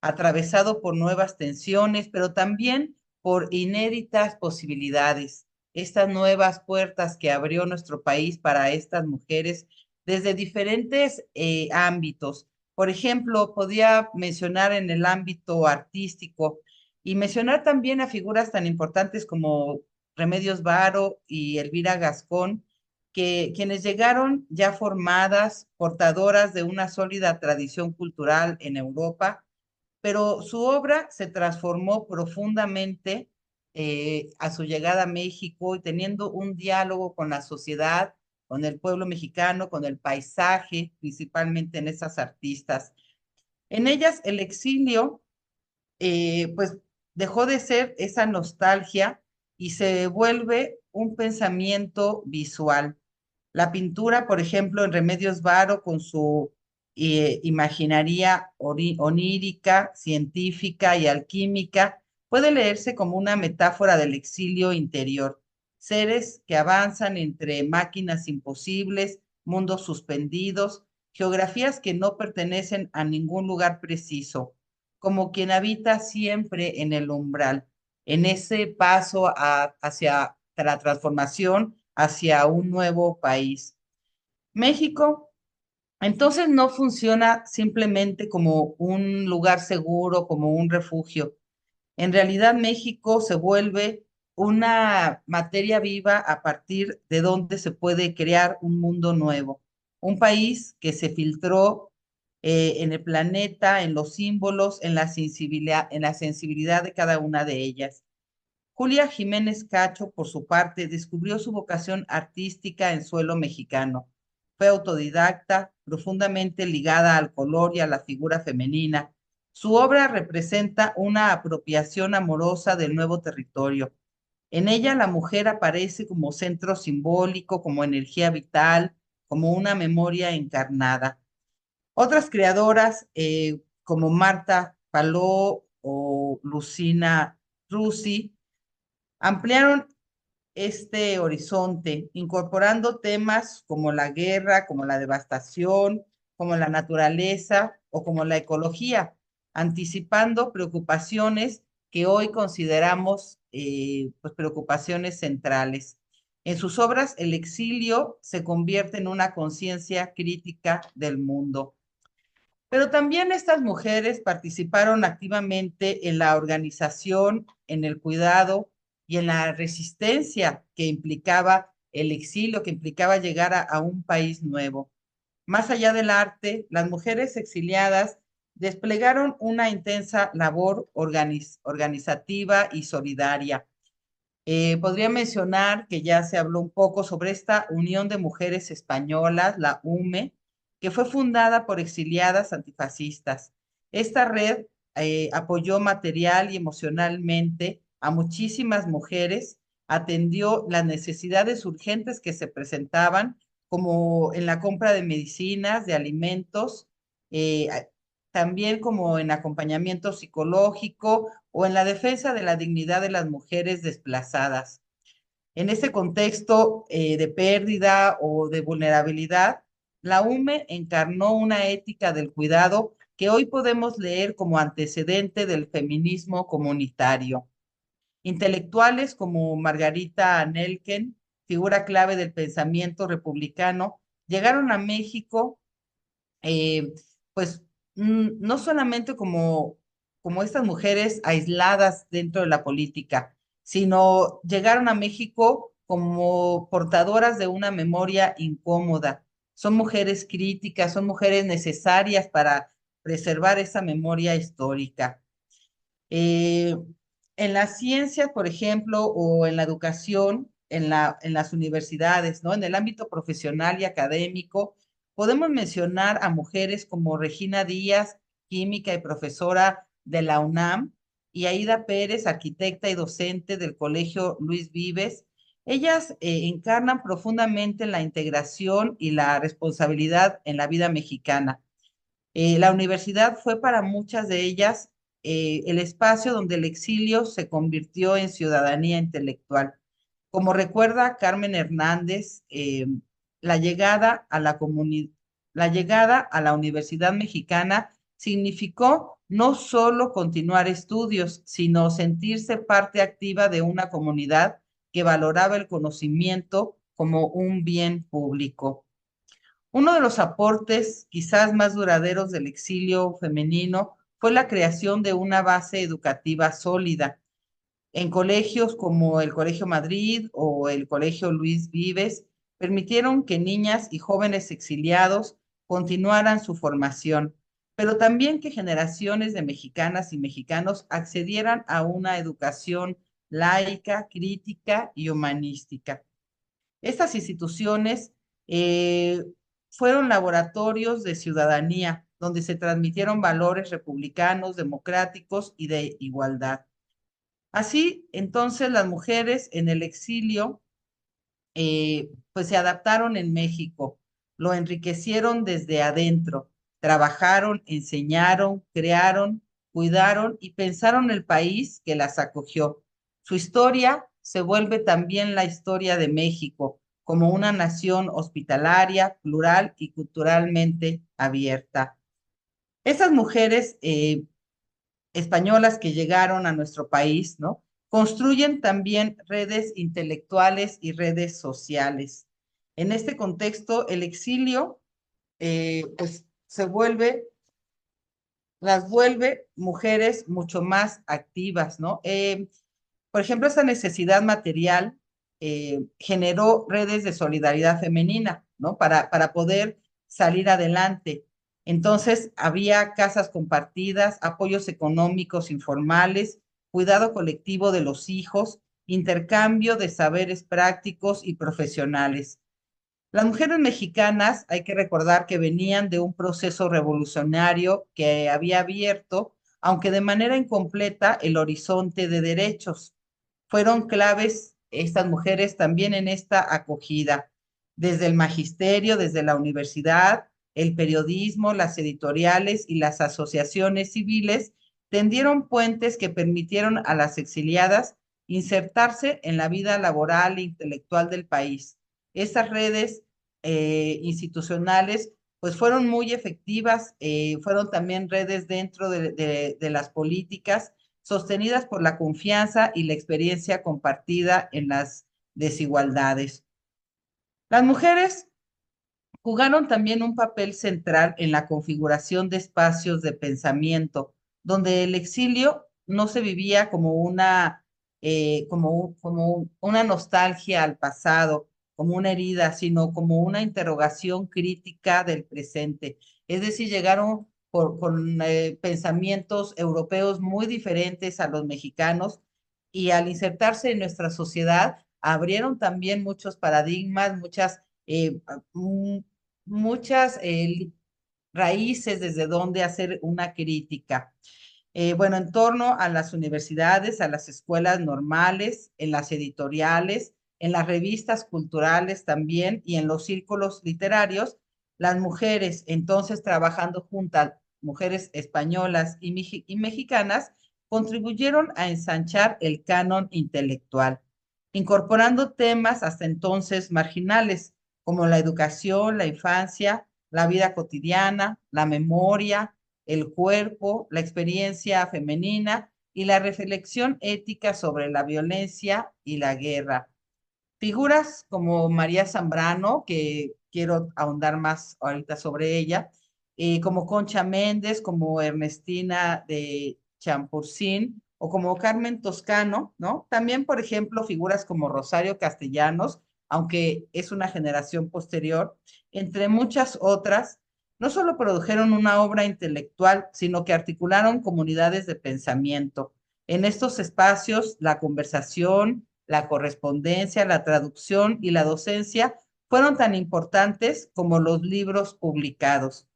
S5: atravesado por nuevas tensiones, pero también por inéditas posibilidades. Estas nuevas puertas que abrió nuestro país para estas mujeres desde diferentes ámbitos. Por ejemplo, podía mencionar en el ámbito artístico y mencionar también a figuras tan importantes como Remedios Varo y Elvira Gascón, quienes llegaron ya formadas, portadoras de una sólida tradición cultural en Europa, pero su obra se transformó profundamente a su llegada a México y teniendo un diálogo con la sociedad, con el pueblo mexicano, con el paisaje, principalmente en esas artistas. En ellas el exilio, pues dejó de ser esa nostalgia y se vuelve un pensamiento visual. La pintura, por ejemplo, en Remedios Varo, con su imaginaría onírica, científica y alquímica, puede leerse como una metáfora del exilio interior. Seres que avanzan entre máquinas imposibles, mundos suspendidos, geografías que no pertenecen a ningún lugar preciso, como quien habita siempre en el umbral, en ese paso hacia la transformación, hacia un nuevo país. México, entonces, no funciona simplemente como un lugar seguro, como un refugio. En realidad, México se vuelve una materia viva a partir de donde se puede crear un mundo nuevo. Un país que se filtró en el planeta, en los símbolos, en la sensibilidad de cada una de ellas. Julia Jiménez Cacho, por su parte, descubrió su vocación artística en suelo mexicano. Fue autodidacta, profundamente ligada al color y a la figura femenina. Su obra representa una apropiación amorosa del nuevo territorio. En ella la mujer aparece como centro simbólico, como energía vital, como una memoria encarnada. Otras creadoras, como Marta Paló o Lucina Rusi, ampliaron este horizonte, incorporando temas como la guerra, como la devastación, como la naturaleza o como la ecología, anticipando preocupaciones que hoy consideramos pues preocupaciones centrales. En sus obras, el exilio se convierte en una conciencia crítica del mundo. Pero también estas mujeres participaron activamente en la organización, en el cuidado y en la resistencia que implicaba el exilio, que implicaba llegar a un país nuevo. Más allá del arte, las mujeres exiliadas desplegaron una intensa labor organizativa y solidaria. Podría mencionar que ya se habló un poco sobre esta Unión de Mujeres Españolas, la UME, que fue fundada por exiliadas antifascistas. Esta red apoyó material y emocionalmente a muchísimas mujeres, atendió las necesidades urgentes que se presentaban, como en la compra de medicinas, de alimentos, eh, también como en acompañamiento psicológico o en la defensa de la dignidad de las mujeres desplazadas. En este contexto de pérdida o de vulnerabilidad, la UME encarnó una ética del cuidado que hoy podemos leer como antecedente del feminismo comunitario. Intelectuales como Margarita Nelken, figura clave del pensamiento republicano, llegaron a México eh, pues no solamente como estas mujeres aisladas dentro de la política, sino llegaron a México como portadoras de una memoria incómoda. Son mujeres críticas, son mujeres necesarias para preservar esa memoria histórica. Eh, en la ciencia, por ejemplo, o en la educación, en las universidades, ¿no? En el ámbito profesional y académico, podemos mencionar a mujeres como Regina Díaz, química y profesora de la UNAM, y Aída Pérez, arquitecta y docente del Colegio Luis Vives. Ellas encarnan profundamente la integración y la responsabilidad en la vida mexicana. La universidad fue para muchas de ellas el espacio donde el exilio se convirtió en ciudadanía intelectual. Como recuerda Carmen Hernández, la llegada a la Universidad Mexicana significó no solo continuar estudios, sino sentirse parte activa de una comunidad que valoraba el conocimiento como un bien público. Uno de los aportes quizás más duraderos del exilio femenino fue la creación de una base educativa sólida. En colegios como el Colegio Madrid o el Colegio Luis Vives, permitieron que niñas y jóvenes exiliados continuaran su formación, pero también que generaciones de mexicanas y mexicanos accedieran a una educación laica, crítica y humanística. Estas instituciones eh, fueron laboratorios de ciudadanía, donde se transmitieron valores republicanos, democráticos y de igualdad. Así, entonces, las mujeres en el exilio, pues se adaptaron en México, lo enriquecieron desde adentro, trabajaron, enseñaron, crearon, cuidaron y pensaron el país que las acogió. Su historia se vuelve también la historia de México, como una nación hospitalaria, plural y culturalmente abierta. Esas mujeres españolas que llegaron a nuestro país, ¿no? Construyen también redes intelectuales y redes sociales. En este contexto, el exilio, pues, las vuelve mujeres mucho más activas, ¿no? Por ejemplo, esa necesidad material generó redes de solidaridad femenina, ¿no? Para poder salir adelante. Entonces, había casas compartidas, apoyos económicos informales, cuidado colectivo de los hijos, intercambio de saberes prácticos y profesionales. Las mujeres mexicanas, hay que recordar que venían de un proceso revolucionario que había abierto, aunque de manera incompleta, el horizonte de derechos. Fueron claves estas mujeres también en esta acogida, desde el magisterio, desde la universidad, el periodismo, las editoriales y las asociaciones civiles tendieron puentes que permitieron a las exiliadas insertarse en la vida laboral e intelectual del país. Estas redes institucionales pues fueron muy efectivas, fueron también redes dentro de las políticas sostenidas por la confianza y la experiencia compartida en las desigualdades. Las mujeres jugaron también un papel central en la configuración de espacios de pensamiento, donde el exilio no se vivía como como una nostalgia al pasado, como una herida, sino como una interrogación crítica del presente. Es decir, llegaron con pensamientos europeos muy diferentes a los mexicanos y al insertarse en nuestra sociedad, abrieron también muchos paradigmas, eh, muchas raíces desde donde hacer una crítica. Bueno, en torno a las universidades, a las escuelas normales, en las editoriales, en las revistas culturales también y en los círculos literarios, las mujeres entonces trabajando juntas, mujeres españolas y mexicanas, contribuyeron a ensanchar el canon intelectual, incorporando temas hasta entonces marginales, como la educación, la infancia, la vida cotidiana, la memoria, el cuerpo, la experiencia femenina y la reflexión ética sobre la violencia y la guerra. Figuras como María Zambrano, que quiero ahondar más ahorita sobre ella, como Concha Méndez, como Ernestina de Champurcín o como Carmen Toscano, ¿no? También, por ejemplo, figuras como Rosario Castellanos, aunque es una generación posterior, entre muchas otras, no solo produjeron una obra intelectual, sino que articularon comunidades de pensamiento. En estos espacios, la conversación, la correspondencia, la traducción y la docencia fueron tan importantes como los libros publicados.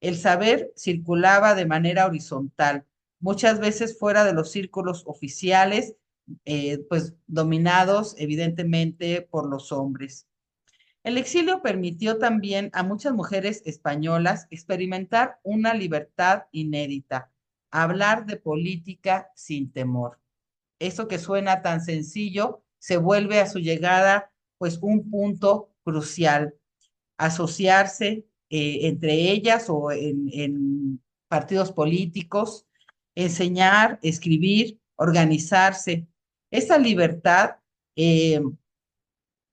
S5: El saber circulaba de manera horizontal, muchas veces fuera de los círculos oficiales, pues dominados evidentemente por los hombres. El exilio permitió también a muchas mujeres españolas experimentar una libertad inédita, hablar de política sin temor. Eso que suena tan sencillo se vuelve a su llegada pues un punto crucial. Asociarse entre ellas o en partidos políticos, enseñar, escribir, organizarse. Esta libertad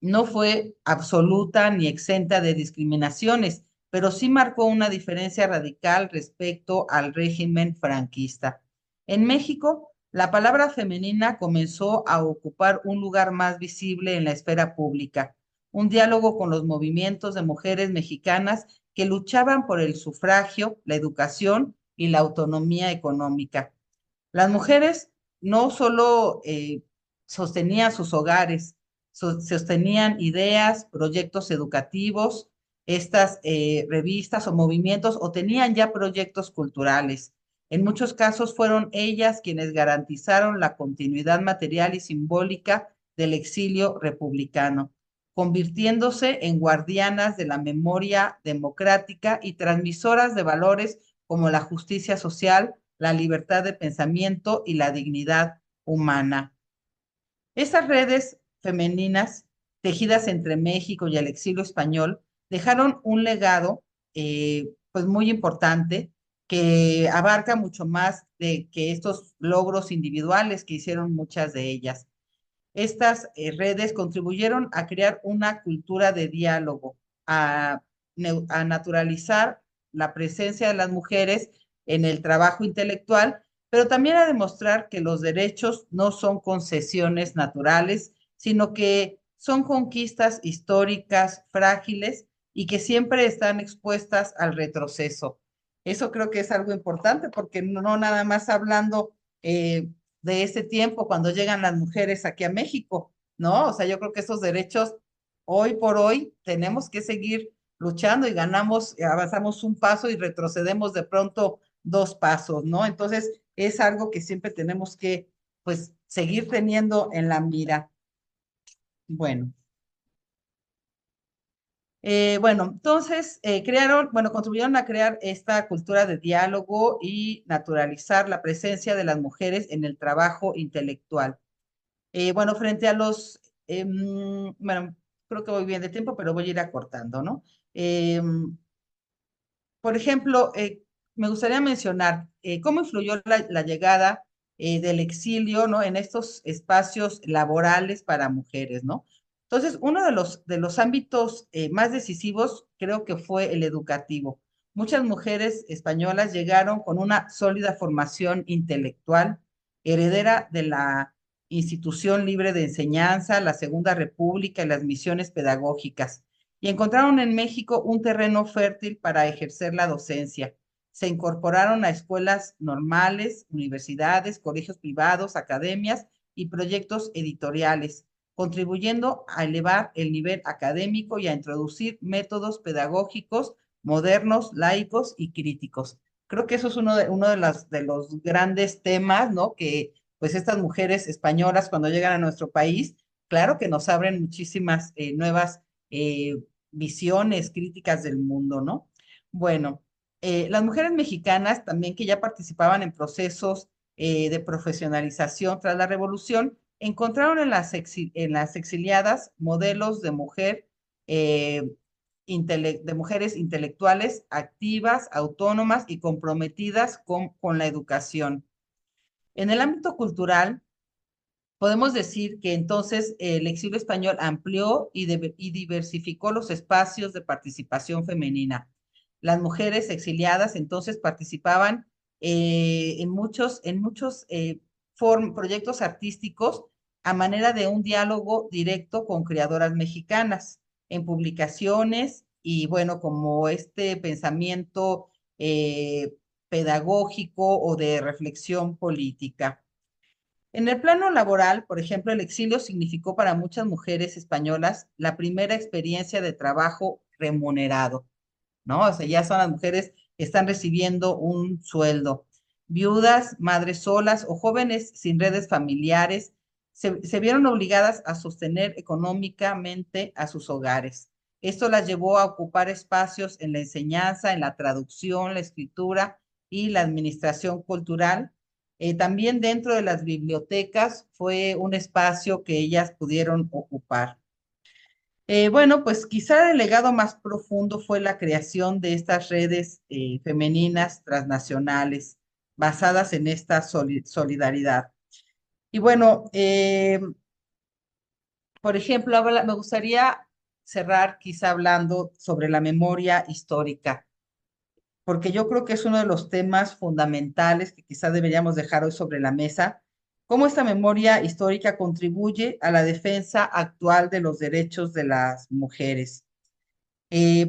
S5: no fue absoluta ni exenta de discriminaciones, pero sí marcó una diferencia radical respecto al régimen franquista. En México, la palabra femenina comenzó a ocupar un lugar más visible en la esfera pública, un diálogo con los movimientos de mujeres mexicanas que luchaban por el sufragio, la educación y la autonomía económica. Las mujeres no solo sostenían sus hogares, sostenían ideas, proyectos educativos, estas revistas o movimientos, o tenían ya proyectos culturales. En muchos casos fueron ellas quienes garantizaron la continuidad material y simbólica del exilio republicano, convirtiéndose en guardianas de la memoria democrática y transmisoras de valores como la justicia social, la libertad de pensamiento y la dignidad humana. Esas redes femeninas, tejidas entre México y el exilio español, dejaron un legado pues muy importante que abarca mucho más de que estos logros individuales que hicieron muchas de ellas. Estas redes contribuyeron a crear una cultura de diálogo, a naturalizar la presencia de las mujeres en el trabajo intelectual, pero también a demostrar que los derechos no son concesiones naturales, sino que son conquistas históricas frágiles y que siempre están expuestas al retroceso. Eso creo que es algo importante porque no nada más hablando de ese tiempo cuando llegan las mujeres aquí a México, ¿no? O sea, yo creo que esos derechos hoy por hoy tenemos que seguir luchando y ganamos, avanzamos un paso y retrocedemos de pronto dos pasos, ¿no? Entonces, es algo que siempre tenemos que, pues, seguir teniendo en la mira. Bueno. Bueno, entonces contribuyeron a crear esta cultura de diálogo y naturalizar la presencia de las mujeres en el trabajo intelectual. Bueno, frente a bueno, creo que voy bien de tiempo, pero voy a ir acortando, ¿no? Por ejemplo, me gustaría mencionar cómo influyó la llegada del exilio, ¿no? En estos espacios laborales para mujeres, ¿no? Entonces, uno de los ámbitos más decisivos creo que fue el educativo. Muchas mujeres españolas llegaron con una sólida formación intelectual, heredera de la institución libre de enseñanza, la Segunda República y las misiones pedagógicas y encontraron en México un terreno fértil para ejercer la docencia. Se incorporaron a escuelas normales, universidades, colegios privados, academias y proyectos editoriales, contribuyendo a elevar el nivel académico y a introducir métodos pedagógicos modernos, laicos y críticos. Creo que eso es uno de los grandes temas, ¿no? Que pues estas mujeres españolas cuando llegan a nuestro país, claro que nos abren muchísimas nuevas visiones críticas del mundo, ¿no? Bueno, las mujeres mexicanas también que ya participaban en procesos de profesionalización tras la revolución, encontraron en en las exiliadas modelos de de mujeres intelectuales activas, autónomas y comprometidas con la educación. En el ámbito cultural, podemos decir que entonces el exilio español amplió y diversificó los espacios de participación femenina. Las mujeres exiliadas entonces participaban en muchos proyectos artísticos a manera de un diálogo directo con creadoras mexicanas, en publicaciones y bueno, como este pensamiento pedagógico o de reflexión política. En el plano laboral, por ejemplo, el exilio significó para muchas mujeres españolas la primera experiencia de trabajo remunerado, ¿no? O sea, ya son las mujeres que están recibiendo un sueldo. Viudas, madres solas o jóvenes sin redes familiares se vieron obligadas a sostener económicamente a sus hogares. Esto las llevó a ocupar espacios en la enseñanza, en la traducción, la escritura y la administración cultural. También dentro de las bibliotecas fue un espacio que ellas pudieron ocupar. Bueno, pues quizá el legado más profundo fue la creación de estas redes femeninas transnacionales basadas en esta solidaridad. Y bueno, por ejemplo, me gustaría cerrar quizá hablando sobre la memoria histórica, porque yo creo que es uno de los temas fundamentales que quizá deberíamos dejar hoy sobre la mesa, cómo esta memoria histórica contribuye a la defensa actual de los derechos de las mujeres.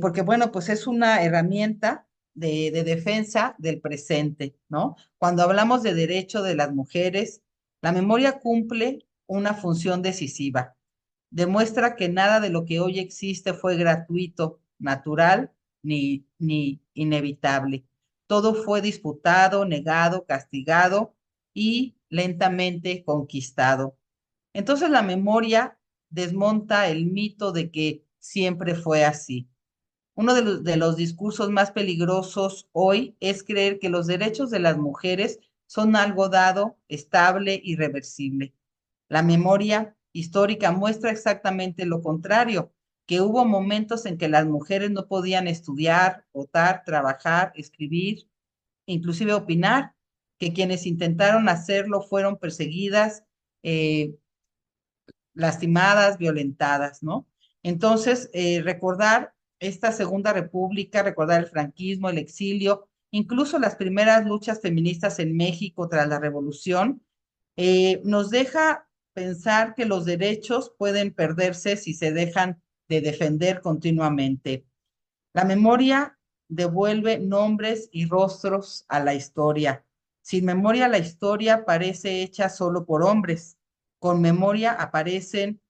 S5: Porque bueno, pues es una herramienta de defensa del presente, ¿no? Cuando hablamos de derecho de las mujeres, la memoria cumple una función decisiva. Demuestra que nada de lo que hoy existe fue gratuito, natural ni inevitable. Todo fue disputado, negado, castigado y lentamente conquistado. Entonces la memoria desmonta el mito de que siempre fue así. Uno de los discursos más peligrosos hoy es creer que los derechos de las mujeres son algo dado, estable, irreversible. La memoria histórica muestra exactamente lo contrario, que hubo momentos en que las mujeres no podían estudiar, votar, trabajar, escribir, inclusive opinar, que quienes intentaron hacerlo fueron perseguidas, eh, lastimadas, violentadas, ¿no? Entonces, recordar esta Segunda República, recordar el franquismo, el exilio, incluso las primeras luchas feministas en México tras la Revolución, nos deja pensar que los derechos pueden perderse si se dejan de defender continuamente. La memoria devuelve nombres y rostros a la historia. Sin memoria, la historia parece hecha solo por hombres. Con memoria aparecen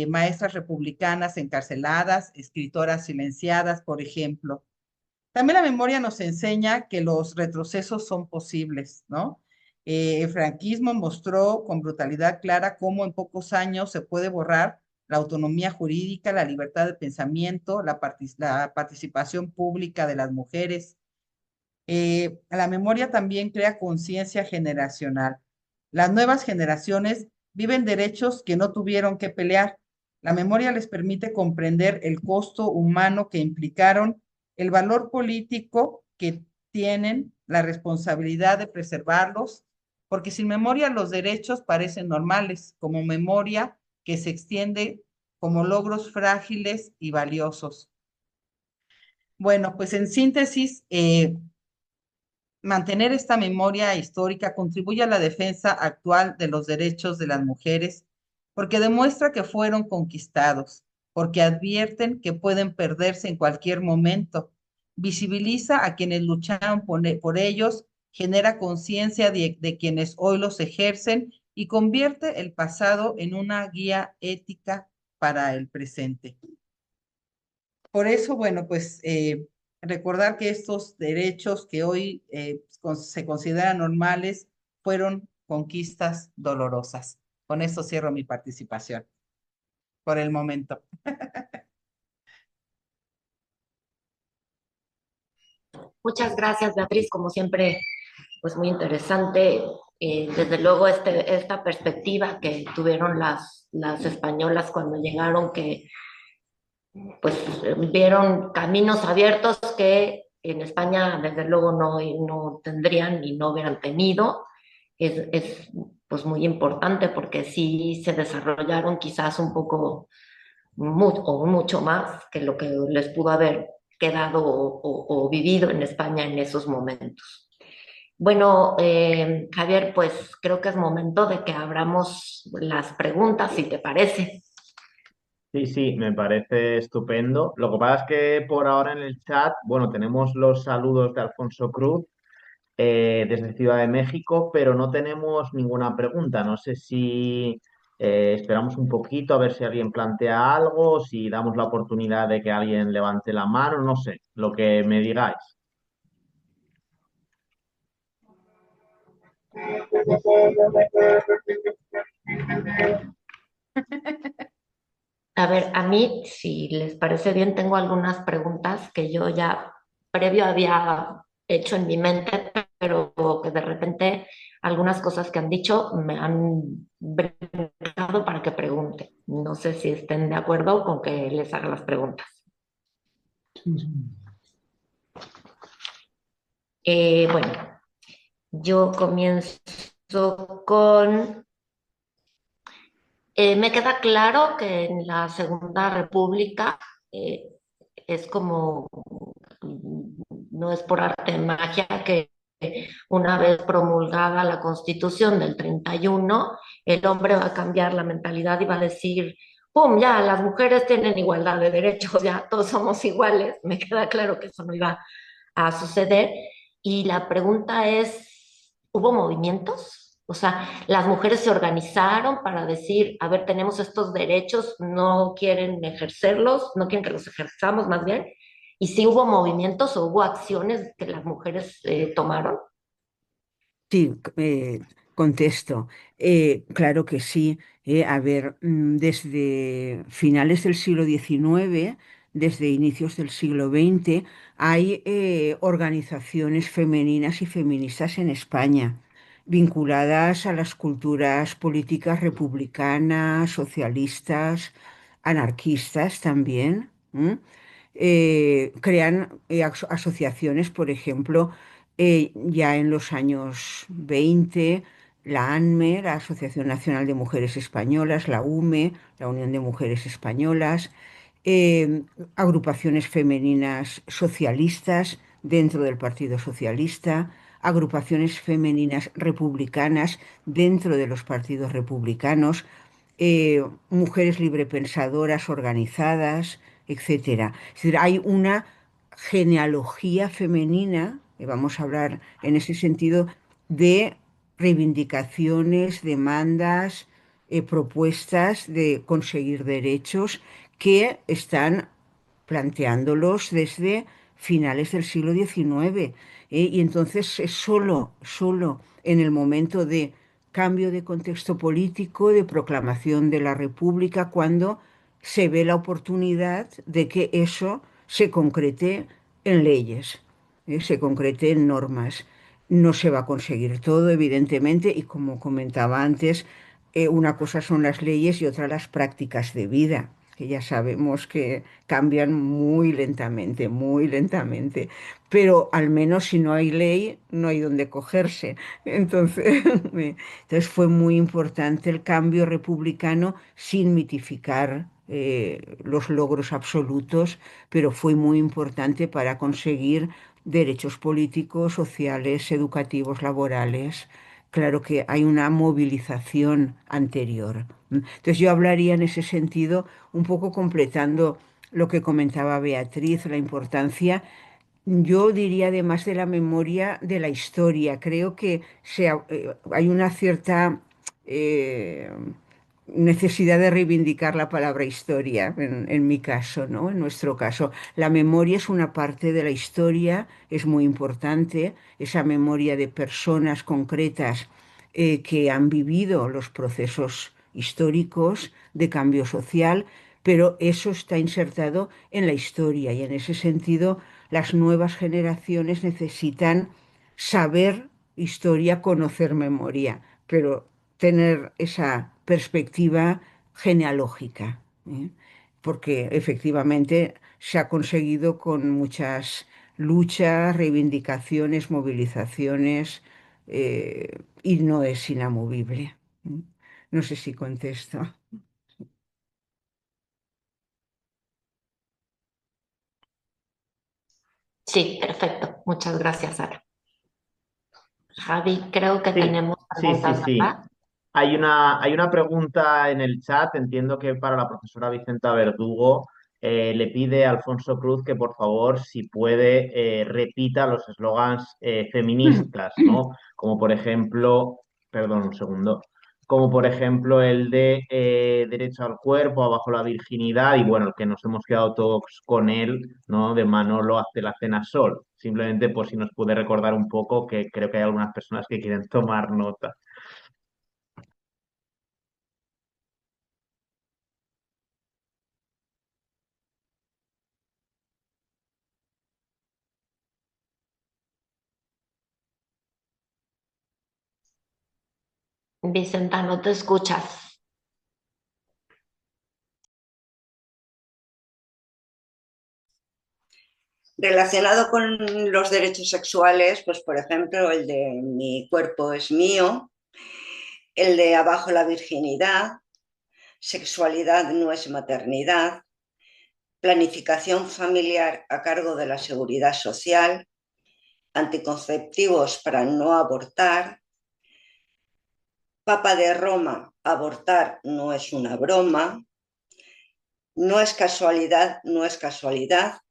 S5: maestras republicanas encarceladas, escritoras silenciadas, por ejemplo. También la memoria nos enseña que los retrocesos son posibles, ¿no? El franquismo mostró con brutalidad clara cómo en pocos años se puede borrar la autonomía jurídica, la libertad de pensamiento, la participación pública de las mujeres. La memoria también crea conciencia generacional. Las nuevas generaciones viven derechos que no tuvieron que pelear. La memoria les permite comprender el costo humano que implicaron, el valor político que tienen, la responsabilidad de preservarlos, porque sin memoria los derechos parecen normales, como memoria que se extiende como logros frágiles y valiosos. Bueno, pues en síntesis, mantener esta memoria histórica contribuye a la defensa actual de los derechos de las mujeres, porque demuestra que fueron conquistados, porque advierten que pueden perderse en cualquier momento, visibiliza a quienes lucharon por ellos, genera conciencia de quienes hoy los ejercen y convierte el pasado en una guía ética para el presente. Por eso, bueno, pues recordar que estos derechos que hoy se consideran normales fueron conquistas dolorosas. Con esto cierro mi participación por el momento.
S1: Muchas gracias, Beatriz, como siempre, pues muy interesante. Desde luego, esta perspectiva que tuvieron las españolas cuando llegaron, que pues vieron caminos abiertos que en España desde luego no tendrían y no hubieran tenido. Es pues muy importante porque sí se desarrollaron quizás un poco o mucho más que lo que les pudo haber quedado o vivido en España en esos momentos. Bueno, Javier, pues creo que es momento de que abramos las preguntas, si te parece.
S2: Sí, sí, me parece estupendo. Lo que pasa es que por ahora en el chat, bueno, tenemos los saludos de Alfonso Cruz, desde Ciudad de México, pero no tenemos ninguna pregunta. No sé si esperamos un poquito a ver si alguien plantea algo, si damos la oportunidad de que alguien levante la mano, no sé, lo que me digáis.
S1: A ver, a mí, si les parece bien, tengo algunas preguntas que yo ya previo había hecho en mi mente, pero que de repente algunas cosas que han dicho me han brincado para que pregunte. No sé si estén de acuerdo con que les haga las preguntas. Bueno, yo comienzo con me queda claro que en la Segunda República eh, es como, no es por arte de magia que una vez promulgada la Constitución del 31, el hombre va a cambiar la mentalidad y va a decir, ¡pum! Ya, las mujeres tienen igualdad de derechos, ya todos somos iguales. Me queda claro que eso no iba a suceder. Y la pregunta es, ¿hubo movimientos? O sea, las mujeres se organizaron para decir, a ver, tenemos estos derechos, no quieren ejercerlos, no quieren que los ejerzamos más bien. Y si hubo movimientos o hubo acciones que las mujeres tomaron.
S3: Sí, contesto. Claro que sí. A ver, desde finales del siglo XIX, desde inicios del siglo XX, hay organizaciones femeninas y feministas en España, vinculadas a las culturas políticas republicanas, socialistas, anarquistas también. Crean asociaciones, por ejemplo, ya en los años 20, la ANME, la Asociación Nacional de Mujeres Españolas, la UME, la Unión de Mujeres Españolas, eh, agrupaciones femeninas socialistas dentro del Partido Socialista, agrupaciones femeninas republicanas dentro de los partidos republicanos, mujeres librepensadoras organizadas, etcétera. Es decir, hay una genealogía femenina, vamos a hablar en ese sentido, de reivindicaciones, demandas, propuestas de conseguir derechos que están planteándolos desde finales del siglo XIX. Y entonces es solo en el momento de cambio de contexto político, de proclamación de la República, cuando se ve la oportunidad de que eso se concrete en leyes, se concrete en normas. No se va a conseguir todo, evidentemente, y como comentaba antes, una cosa son las leyes y otra las prácticas de vida, que ya sabemos que cambian muy lentamente, pero al menos si no hay ley, no hay donde cogerse. Entonces, entonces fue muy importante el cambio republicano sin mitificar los logros absolutos, pero fue muy importante para conseguir derechos políticos, sociales, educativos, laborales. Claro que hay una movilización anterior. Entonces yo hablaría en ese sentido, un poco completando lo que comentaba Beatriz, la importancia, yo diría además de la memoria, de la historia. Creo que hay una cierta eh, necesidad de reivindicar la palabra historia, en mi caso, ¿no? En nuestro caso. La memoria es una parte de la historia, es muy importante, esa memoria de personas concretas que han vivido los procesos históricos de cambio social, pero eso está insertado en la historia y en ese sentido las nuevas generaciones necesitan saber historia, conocer memoria, pero tener esa perspectiva genealógica, ¿eh? Porque efectivamente se ha conseguido con muchas luchas, reivindicaciones, movilizaciones, y no es inamovible. ¿Eh? No sé si contesto.
S1: Sí, perfecto. Muchas gracias, Sara. Javi, creo que
S2: Sí,
S1: tenemos
S2: sí, sí,
S1: preguntas,
S2: sí.
S1: ¿verdad?
S2: Hay una pregunta en el chat, entiendo que para la profesora Vicenta Verdugo. le pide a Alfonso Cruz que por favor, si puede, repita los eslogans feministas, ¿no? Como por ejemplo, perdón, un segundo, como por ejemplo el de derecho al cuerpo, abajo la virginidad, y bueno, el que nos hemos quedado todos con él, ¿no? De Manolo hace la cena sol. Simplemente por si nos puede recordar un poco, que creo que hay algunas personas que quieren tomar nota.
S1: Vicenta, no te escuchas.
S4: Relacionado con los derechos sexuales, pues por ejemplo el de mi cuerpo es mío, el de abajo la virginidad, sexualidad no es maternidad, planificación familiar a cargo de la seguridad social, anticonceptivos para no abortar, Papa de Roma, abortar no es una broma, no es casualidad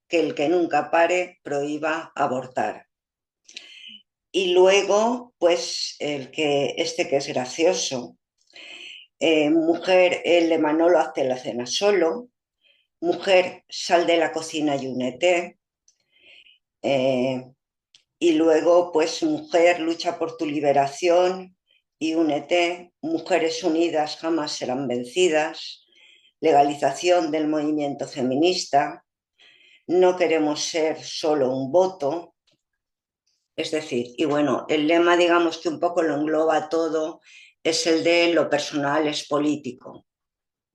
S4: que el que nunca pare prohíba abortar. Y luego, pues, este que es gracioso, mujer, el de Manolo hace la cena solo, mujer, sal de la cocina y únete, eh, y luego, pues, mujer, lucha por tu liberación y únete, mujeres unidas jamás serán vencidas, legalización del movimiento feminista, no queremos ser solo un voto, es decir, y bueno, el lema, digamos que un poco lo engloba todo, es el de lo personal es político,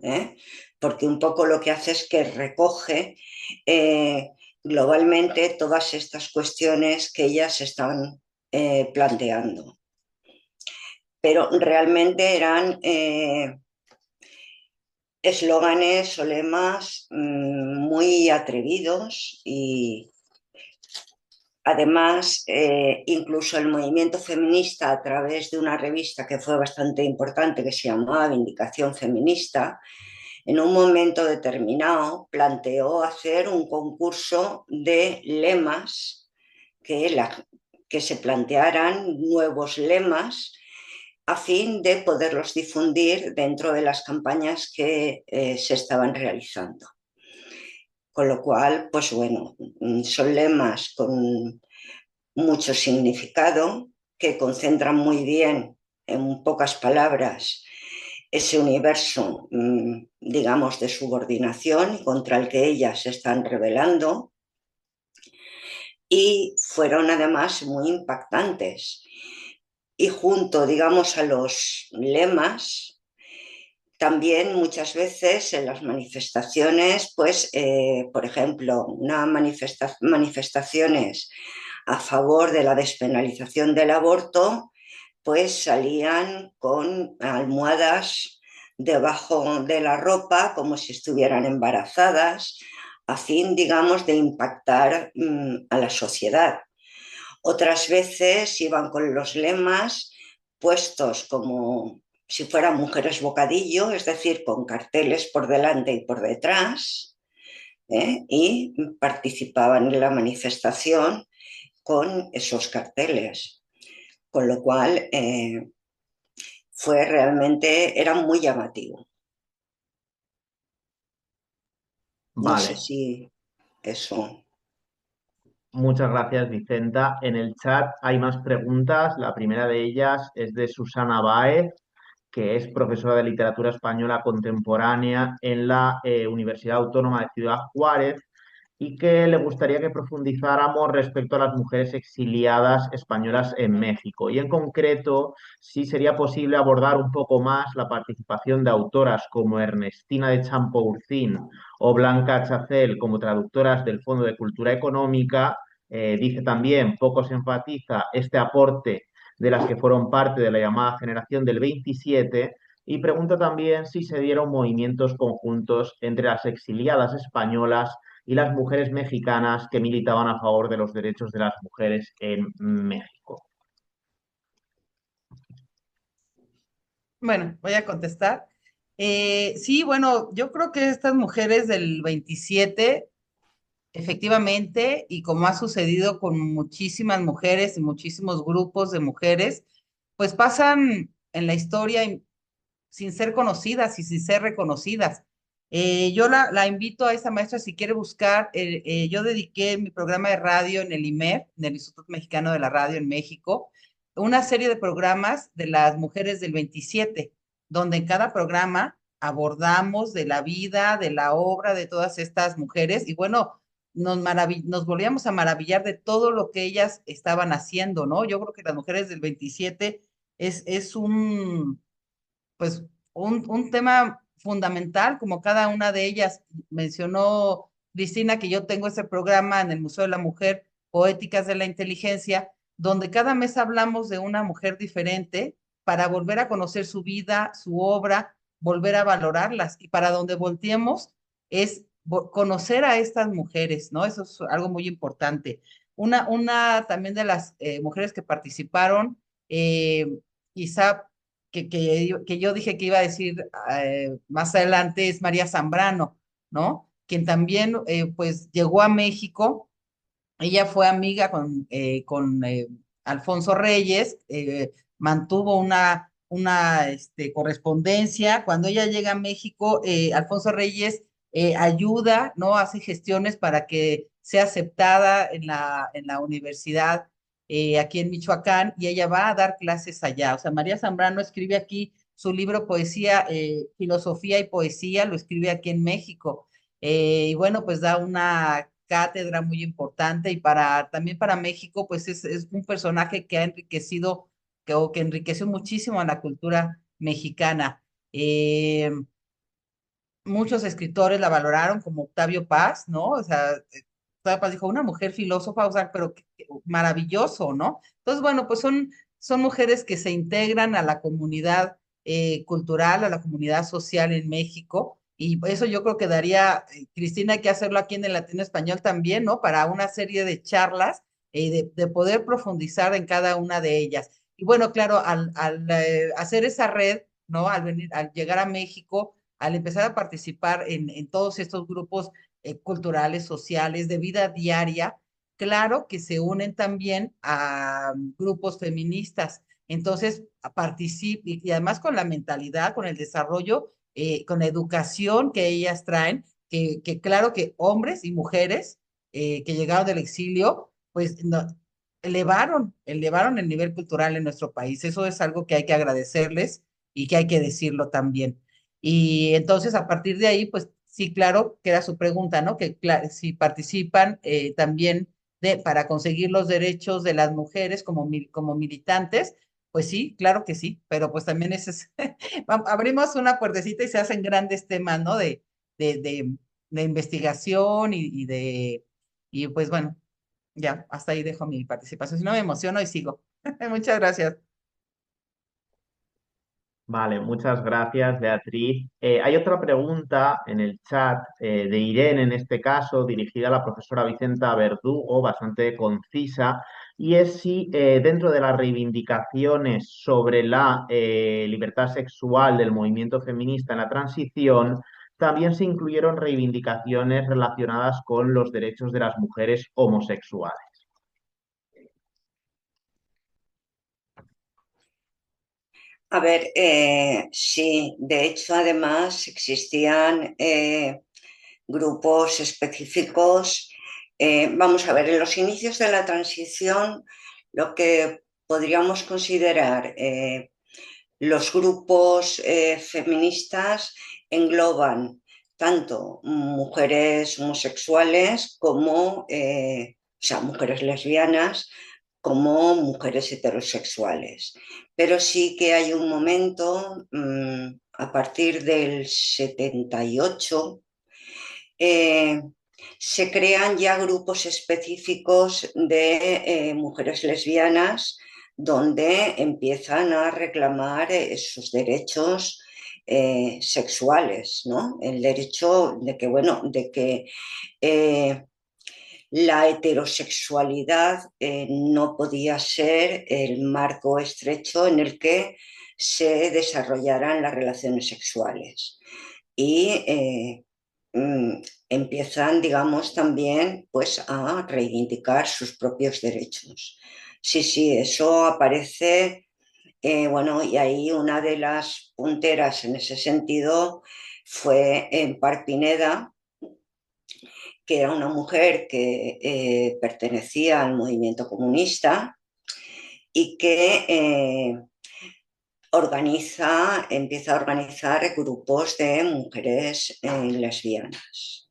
S4: ¿eh? Porque un poco lo que hace es que recoge eh, globalmente todas estas cuestiones que ellas están planteando. Pero realmente eran eslóganes o lemas muy atrevidos y además, incluso el movimiento feminista a través de una revista que fue bastante importante que se llamaba Vindicación Feminista, en un momento determinado planteó hacer un concurso de lemas que se plantearan nuevos lemas a fin de poderlos difundir dentro de las campañas que se estaban realizando. Con lo cual, pues bueno, son lemas con mucho significado que concentran muy bien en pocas palabras ese universo, digamos, de subordinación contra el que ellas se están rebelando y fueron además muy impactantes. Y junto, digamos, a los lemas, también muchas veces en las manifestaciones, pues, por ejemplo, manifestaciones a favor de la despenalización del aborto, pues salían con almohadas debajo de la ropa como si estuvieran embarazadas, a fin, digamos, de impactar a la sociedad. Otras veces iban con los lemas puestos como si fueran mujeres bocadillo, es decir, con carteles por delante y por detrás, y participaban en la manifestación con esos carteles. Con lo cual, era muy llamativo. No sé
S2: Vale.
S4: si eso.
S2: Muchas gracias, Vicenta. En el chat hay más preguntas. La primera de ellas es de Susana Báez, que es profesora de literatura española contemporánea en la Universidad Autónoma de Ciudad Juárez y que le gustaría que profundizáramos respecto a las mujeres exiliadas españolas en México. Y en concreto, si sería posible abordar un poco más la participación de autoras como Ernestina de Champoursín o Blanca Chacel como traductoras del Fondo de Cultura Económica. Dice también, poco se enfatiza este aporte de las que fueron parte de la llamada generación del 27, y pregunta también si se dieron movimientos conjuntos entre las exiliadas españolas y las mujeres mexicanas que militaban a favor de los derechos de las mujeres en México.
S5: Bueno, voy a contestar. Sí, bueno, yo creo que estas mujeres del 27, efectivamente, y como ha sucedido con muchísimas mujeres y muchísimos grupos de mujeres, pues pasan en la historia sin ser conocidas y sin ser reconocidas. Yo la invito a esta maestra si quiere buscar, yo dediqué mi programa de radio en el IMER, en el Instituto Mexicano de la Radio en México, una serie de programas de las mujeres del 27, donde en cada programa abordamos de la vida, de la obra de todas estas mujeres y bueno, nos volvíamos a maravillar de todo lo que ellas estaban haciendo, ¿no? Yo creo que las mujeres del 27 es pues un tema fundamental, como cada una de ellas mencionó Cristina, que yo tengo ese programa en el Museo de la Mujer, Poéticas de la Inteligencia, donde cada mes hablamos de una mujer diferente para volver a conocer su vida, su obra, volver a valorarlas. Y para donde volteemos es conocer a estas mujeres, ¿no? Eso es algo muy importante. Una también de las mujeres que participaron, eh, quizá que yo dije que iba a decir más adelante es María Zambrano, ¿no? Quien también pues llegó a México, ella fue amiga con Alfonso Reyes, mantuvo una correspondencia. Cuando ella llega a México, Alfonso Reyes ayuda, ¿no? Hace gestiones para que sea aceptada en la universidad aquí en Michoacán y ella va a dar clases allá. O sea, María Zambrano escribe aquí su libro Poesía, Filosofía y Poesía, lo escribe aquí en México. Y bueno, pues da una cátedra muy importante y también para México, pues es un personaje que ha enriquecido, o que enriqueció muchísimo a la cultura mexicana. Muchos escritores la valoraron como Octavio Paz, ¿no? O sea, Octavio Paz dijo, una mujer filósofa, o sea, pero maravilloso, ¿no? Entonces, bueno, pues son mujeres que se integran a la comunidad cultural, a la comunidad social en México, y eso yo creo que daría, Cristina, hay que hacerlo aquí en el Latino Español también, ¿no? Para una serie de charlas, de poder profundizar en cada una de ellas. Y bueno, claro, al hacer esa red, ¿no? Al llegar a México, al empezar a participar en todos estos grupos culturales, sociales, de vida diaria, claro que se unen también a grupos feministas. Entonces, participan y además con la mentalidad, con el desarrollo, con la educación que ellas traen, que claro que hombres y mujeres que llegaron del exilio, pues no, elevaron el nivel cultural en nuestro país. Eso es algo que hay que agradecerles y que hay que decirlo también. Y entonces a partir de ahí, pues sí, claro, que era su pregunta, ¿no? Que si participan también para conseguir los derechos de las mujeres como militantes, pues sí, claro que sí, pero pues también abrimos una puertecita y se hacen grandes temas, ¿no? De, de, de investigación y pues bueno, ya, hasta ahí dejo mi participación. Si no me emociono y sigo. Muchas gracias.
S2: Vale, muchas gracias, Beatriz. Hay otra pregunta en el chat de Irene, en este caso, dirigida a la profesora Vicenta Verdugo, bastante concisa, y es si dentro de las reivindicaciones sobre la libertad sexual del movimiento feminista en la transición, también se incluyeron reivindicaciones relacionadas con los derechos de las mujeres homosexuales.
S4: A ver, sí, de hecho, además existían grupos específicos. Vamos a ver, en los inicios de la transición, lo que podríamos considerar los grupos feministas engloban tanto mujeres homosexuales como, o sea, mujeres lesbianas, como mujeres heterosexuales. Pero sí que hay un momento, a partir del 78, eh, se crean ya grupos específicos de mujeres lesbianas donde empiezan a reclamar sus derechos sexuales, ¿no? El derecho de que, bueno, de que la heterosexualidad no podía ser el marco estrecho en el que se desarrollaran las relaciones sexuales. Y empiezan, digamos, también pues, a reivindicar sus propios derechos. Sí, sí, eso aparece, bueno, y ahí una de las punteras en ese sentido fue en Par Pineda, que era una mujer que pertenecía al movimiento comunista y que empieza a organizar grupos de mujeres lesbianas.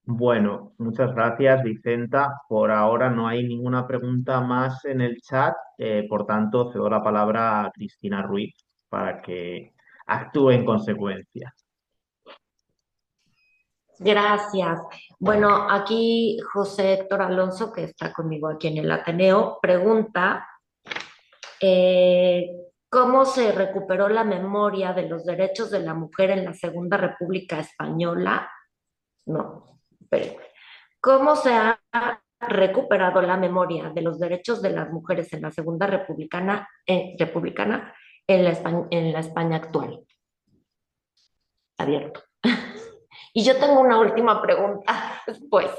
S2: Bueno, muchas gracias, Vicenta. Por ahora no hay ninguna pregunta más en el chat, por tanto, cedo la palabra a Cristina Ruiz para que actúe en consecuencia.
S1: Gracias. Bueno, aquí José Héctor Alonso, que está conmigo aquí en el Ateneo, pregunta ¿cómo se recuperó la memoria de los derechos de la mujer en la Segunda República Española? No, pero ¿cómo se ha recuperado la memoria de los derechos de las mujeres en la Segunda Republicana en la España actual? Abierto. Y yo tengo una última pregunta después.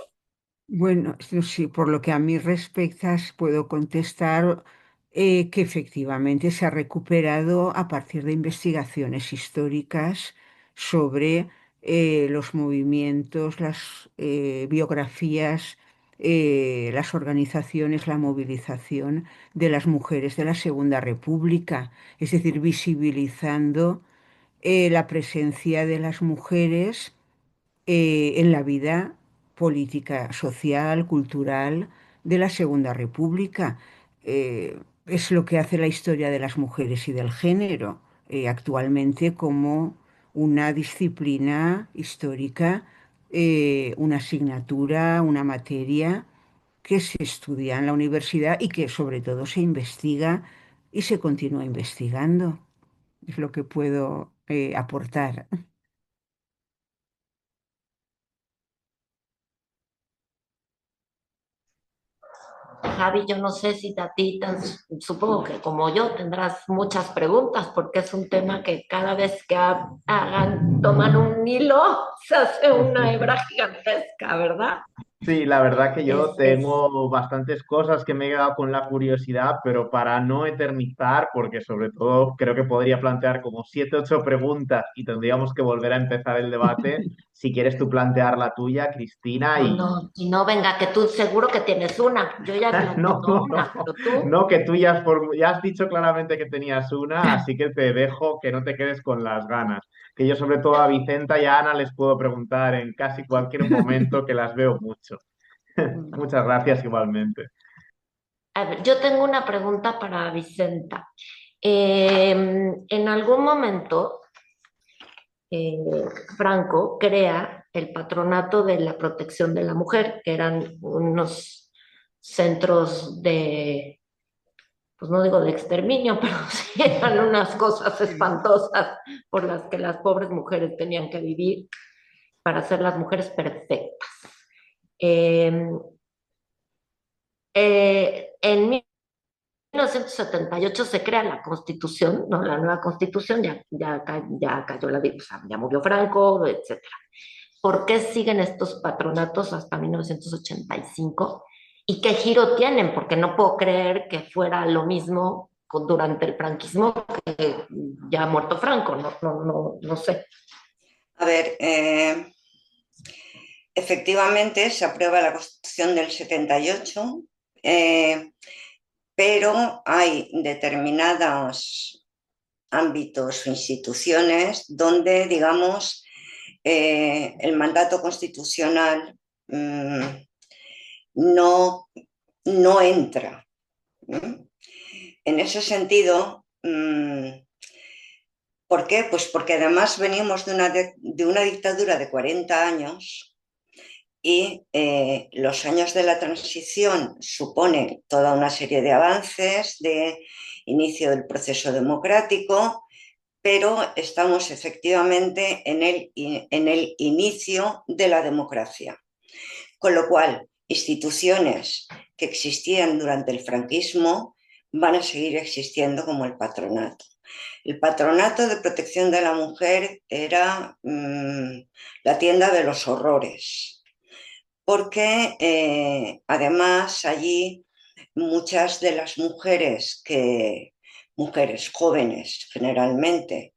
S3: Bueno, sí, por lo que a mí respecta, puedo contestar que efectivamente se ha recuperado a partir de investigaciones históricas sobre los movimientos, las biografías, las organizaciones, la movilización de las mujeres de la Segunda República, es decir, visibilizando la presencia de las mujeres en la vida política, social, cultural de la Segunda República. Es lo que hace la historia de las mujeres y del género actualmente como una disciplina histórica, una asignatura, una materia que se estudia en la universidad y que sobre todo se investiga y se continúa investigando. Es lo que puedo aportar.
S1: Javi, yo no sé si a ti, supongo que como yo tendrás muchas preguntas porque es un tema que cada vez que toman un hilo se hace una hebra gigantesca, ¿verdad?
S2: Sí, la verdad que yo
S1: Es
S2: tengo bastantes cosas que me he quedado con la curiosidad, pero para no eternizar, porque sobre todo creo que podría plantear como 7, 8 preguntas y tendríamos que volver a empezar el debate. Si quieres tú plantear la tuya, Cristina,
S1: No,
S2: y
S1: no, y no venga, que tú seguro que tienes una. Yo ya
S2: no,
S1: tengo una, pero tú,
S2: no, que tú ya has dicho claramente que tenías una, así que te dejo que no te quedes con las ganas. Que yo sobre todo a Vicenta y a Ana les puedo preguntar en casi cualquier momento que las veo mucho.
S1: no.
S2: Muchas gracias igualmente.
S1: A ver, yo tengo una pregunta para Vicenta. En algún momento, eh, Franco crea el Patronato de la Protección de la Mujer, que eran unos centros de, pues no digo de exterminio, pero sí eran unas cosas espantosas por las que las pobres mujeres tenían que vivir para ser las mujeres perfectas. Eh, en 1978 se crea la Constitución, ¿no? La nueva Constitución, ya cayó o sea, ya murió Franco, etcétera. ¿Por qué siguen estos patronatos hasta 1985? ¿Y qué giro tienen? Porque no puedo creer que fuera lo mismo durante el franquismo que ya ha muerto Franco, no sé.
S4: A ver, efectivamente se aprueba la Constitución del 78, pero hay determinados ámbitos o instituciones donde, digamos, el mandato constitucional no, no entra. En ese sentido, ¿por qué? Pues porque además venimos de una dictadura de 40 años y los años de la transición suponen toda una serie de avances, de inicio del proceso democrático, pero estamos efectivamente en el inicio de la democracia. Con lo cual, instituciones que existían durante el franquismo van a seguir existiendo como el patronato. El patronato de protección de la mujer era la tienda de los horrores, porque además allí muchas de las mujeres jóvenes generalmente,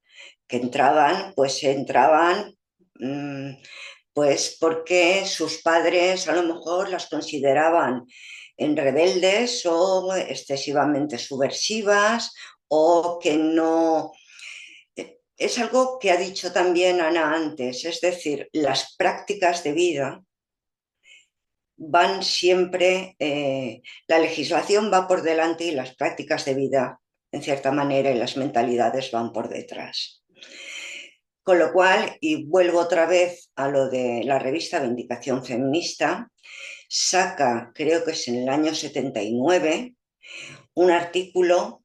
S4: que entraban, pues entraban pues porque sus padres a lo mejor las consideraban en rebeldes o excesivamente subversivas o que no... Es algo que ha dicho también Ana antes, es decir, las prácticas de vida van siempre, la legislación va por delante y las prácticas de vida, en cierta manera, y las mentalidades van por detrás. Con lo cual, y vuelvo otra vez a lo de la revista Vindicación Feminista, saca, creo que es en el año 79, un artículo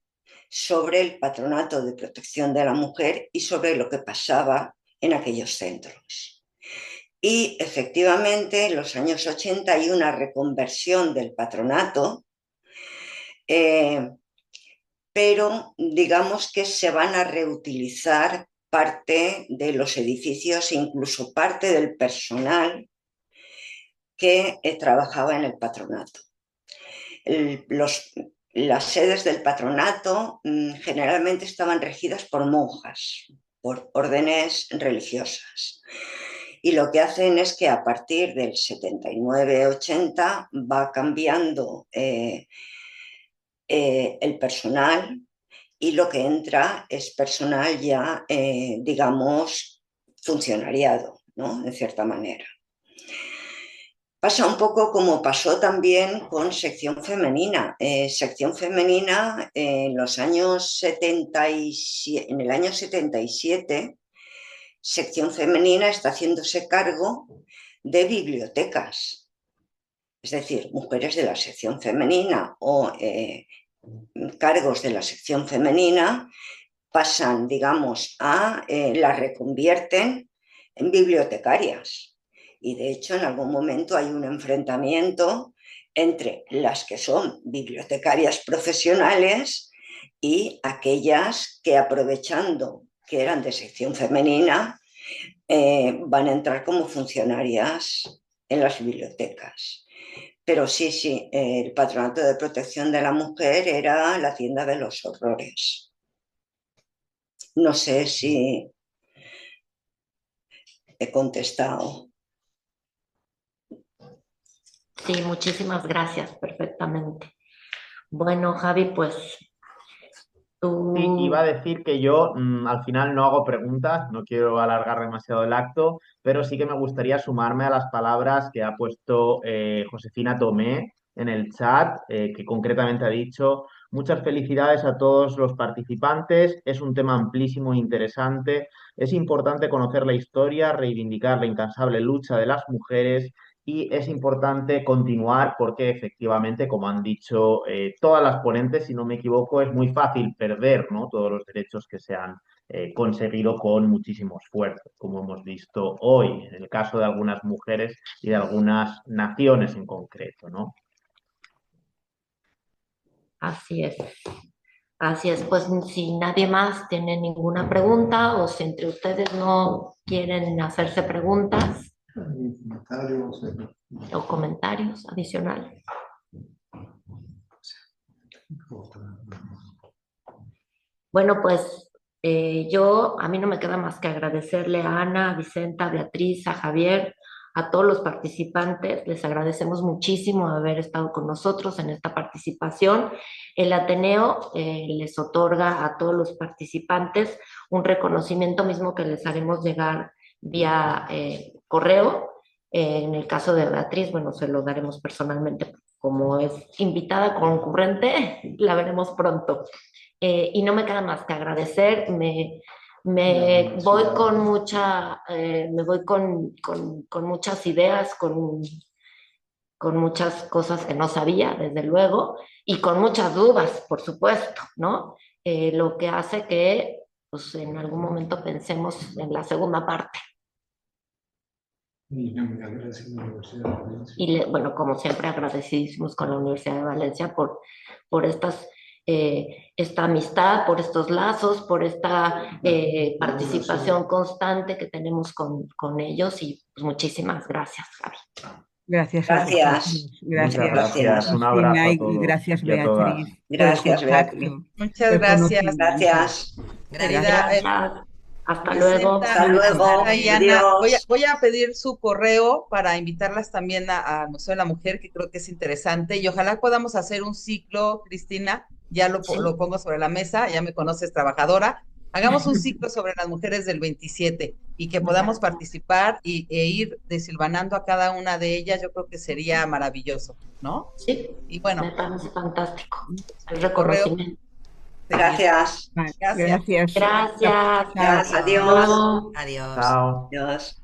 S4: sobre el patronato de protección de la mujer y sobre lo que pasaba en aquellos centros. Y efectivamente, en los años 80 hay una reconversión del patronato, pero digamos que se van a reutilizar parte de los edificios, incluso parte del personal que trabajaba en el patronato. Las sedes del patronato generalmente estaban regidas por monjas, por órdenes religiosas. Y lo que hacen es que a partir del 79-80 va cambiando el personal y lo que entra es personal ya, digamos, funcionariado, ¿no? En cierta manera. Pasa un poco como pasó también con sección femenina. Sección femenina en los años 77, en el año 77, sección femenina está haciéndose cargo de bibliotecas. Es decir, mujeres de la sección femenina o cargos de la sección femenina pasan, digamos, las reconvierten en bibliotecarias. Y de hecho, en algún momento hay un enfrentamiento entre las que son bibliotecarias profesionales y aquellas que, aprovechando que eran de sección femenina, van a entrar como funcionarias en las bibliotecas. Pero sí, el patronato de protección de la mujer era la tienda de los horrores. No sé si he contestado.
S1: Sí, muchísimas gracias, perfectamente. Bueno, Javi, pues tú...
S2: Sí, iba a decir que yo al final no hago preguntas, no quiero alargar demasiado el acto, pero sí que me gustaría sumarme a las palabras que ha puesto Josefina Tomé en el chat, que concretamente ha dicho: muchas felicidades a todos los participantes, es un tema amplísimo e interesante, es importante conocer la historia, reivindicar la incansable lucha de las mujeres y es importante continuar porque efectivamente, como han dicho todas las ponentes, si no me equivoco, es muy fácil perder, ¿no?, todos los derechos que se han conseguido con muchísimo esfuerzo, como hemos visto hoy, en el caso de algunas mujeres y de algunas naciones en concreto, ¿no?
S1: Así es. Así es, pues si nadie más tiene ninguna pregunta o si entre ustedes no quieren hacerse preguntas o comentarios adicionales. Bueno, pues a mí no me queda más que agradecerle a Ana, a Vicenta, a Beatriz, a Javier, a todos los participantes. Les agradecemos muchísimo haber estado con nosotros en esta participación. El Ateneo les otorga a todos los participantes un reconocimiento mismo que les haremos llegar vía correo. En el caso de Beatriz, bueno, se lo daremos personalmente. Como es invitada concurrente, la veremos pronto. Y no me queda más que agradecer. Me voy con muchas ideas, con muchas cosas que no sabía, desde luego, y con muchas dudas, por supuesto, ¿no? Lo que hace que pues en algún momento pensemos en la segunda parte.
S6: Y gracias a la Universidad de Valencia.
S1: Y bueno, como siempre, agradecidísimos con la Universidad de Valencia por esta amistad, por estos lazos, por esta participación constante que tenemos con ellos, y pues muchísimas gracias, Gaby.
S3: Gracias a
S4: Gracias.
S3: vosotros.
S2: Muchas
S3: Gracias,
S2: gracias. Un abrazo
S3: Cristina,
S2: a
S3: y
S2: todos
S3: gracias,
S2: y a todas.
S3: Beatriz, por el
S4: Gracias,
S3: contacto,
S4: Beatriz.
S5: Muchas
S3: el
S5: gracias.
S3: conocimiento.
S4: Gracias.
S5: Querida,
S1: Gracias. Hasta luego.
S4: Hasta luego.
S5: Diana,
S4: Adiós.
S5: voy a pedir su correo para invitarlas también al Museo de la Mujer, que creo que es interesante, y ojalá podamos hacer un ciclo, Cristina, ya lo pongo sobre la mesa, ya me conoces, trabajadora, hagamos un ciclo sobre las mujeres del 27 y que podamos participar e ir desilvanando a cada una de ellas, yo creo que sería maravilloso, ¿no?
S1: Sí,
S5: y bueno,
S1: me parece fantástico el
S5: correo.
S1: reconocimiento.
S4: Gracias.
S3: Gracias.
S1: Gracias.
S4: Adiós.
S1: Adiós.
S7: Adiós.
S2: Chao.
S4: Adiós.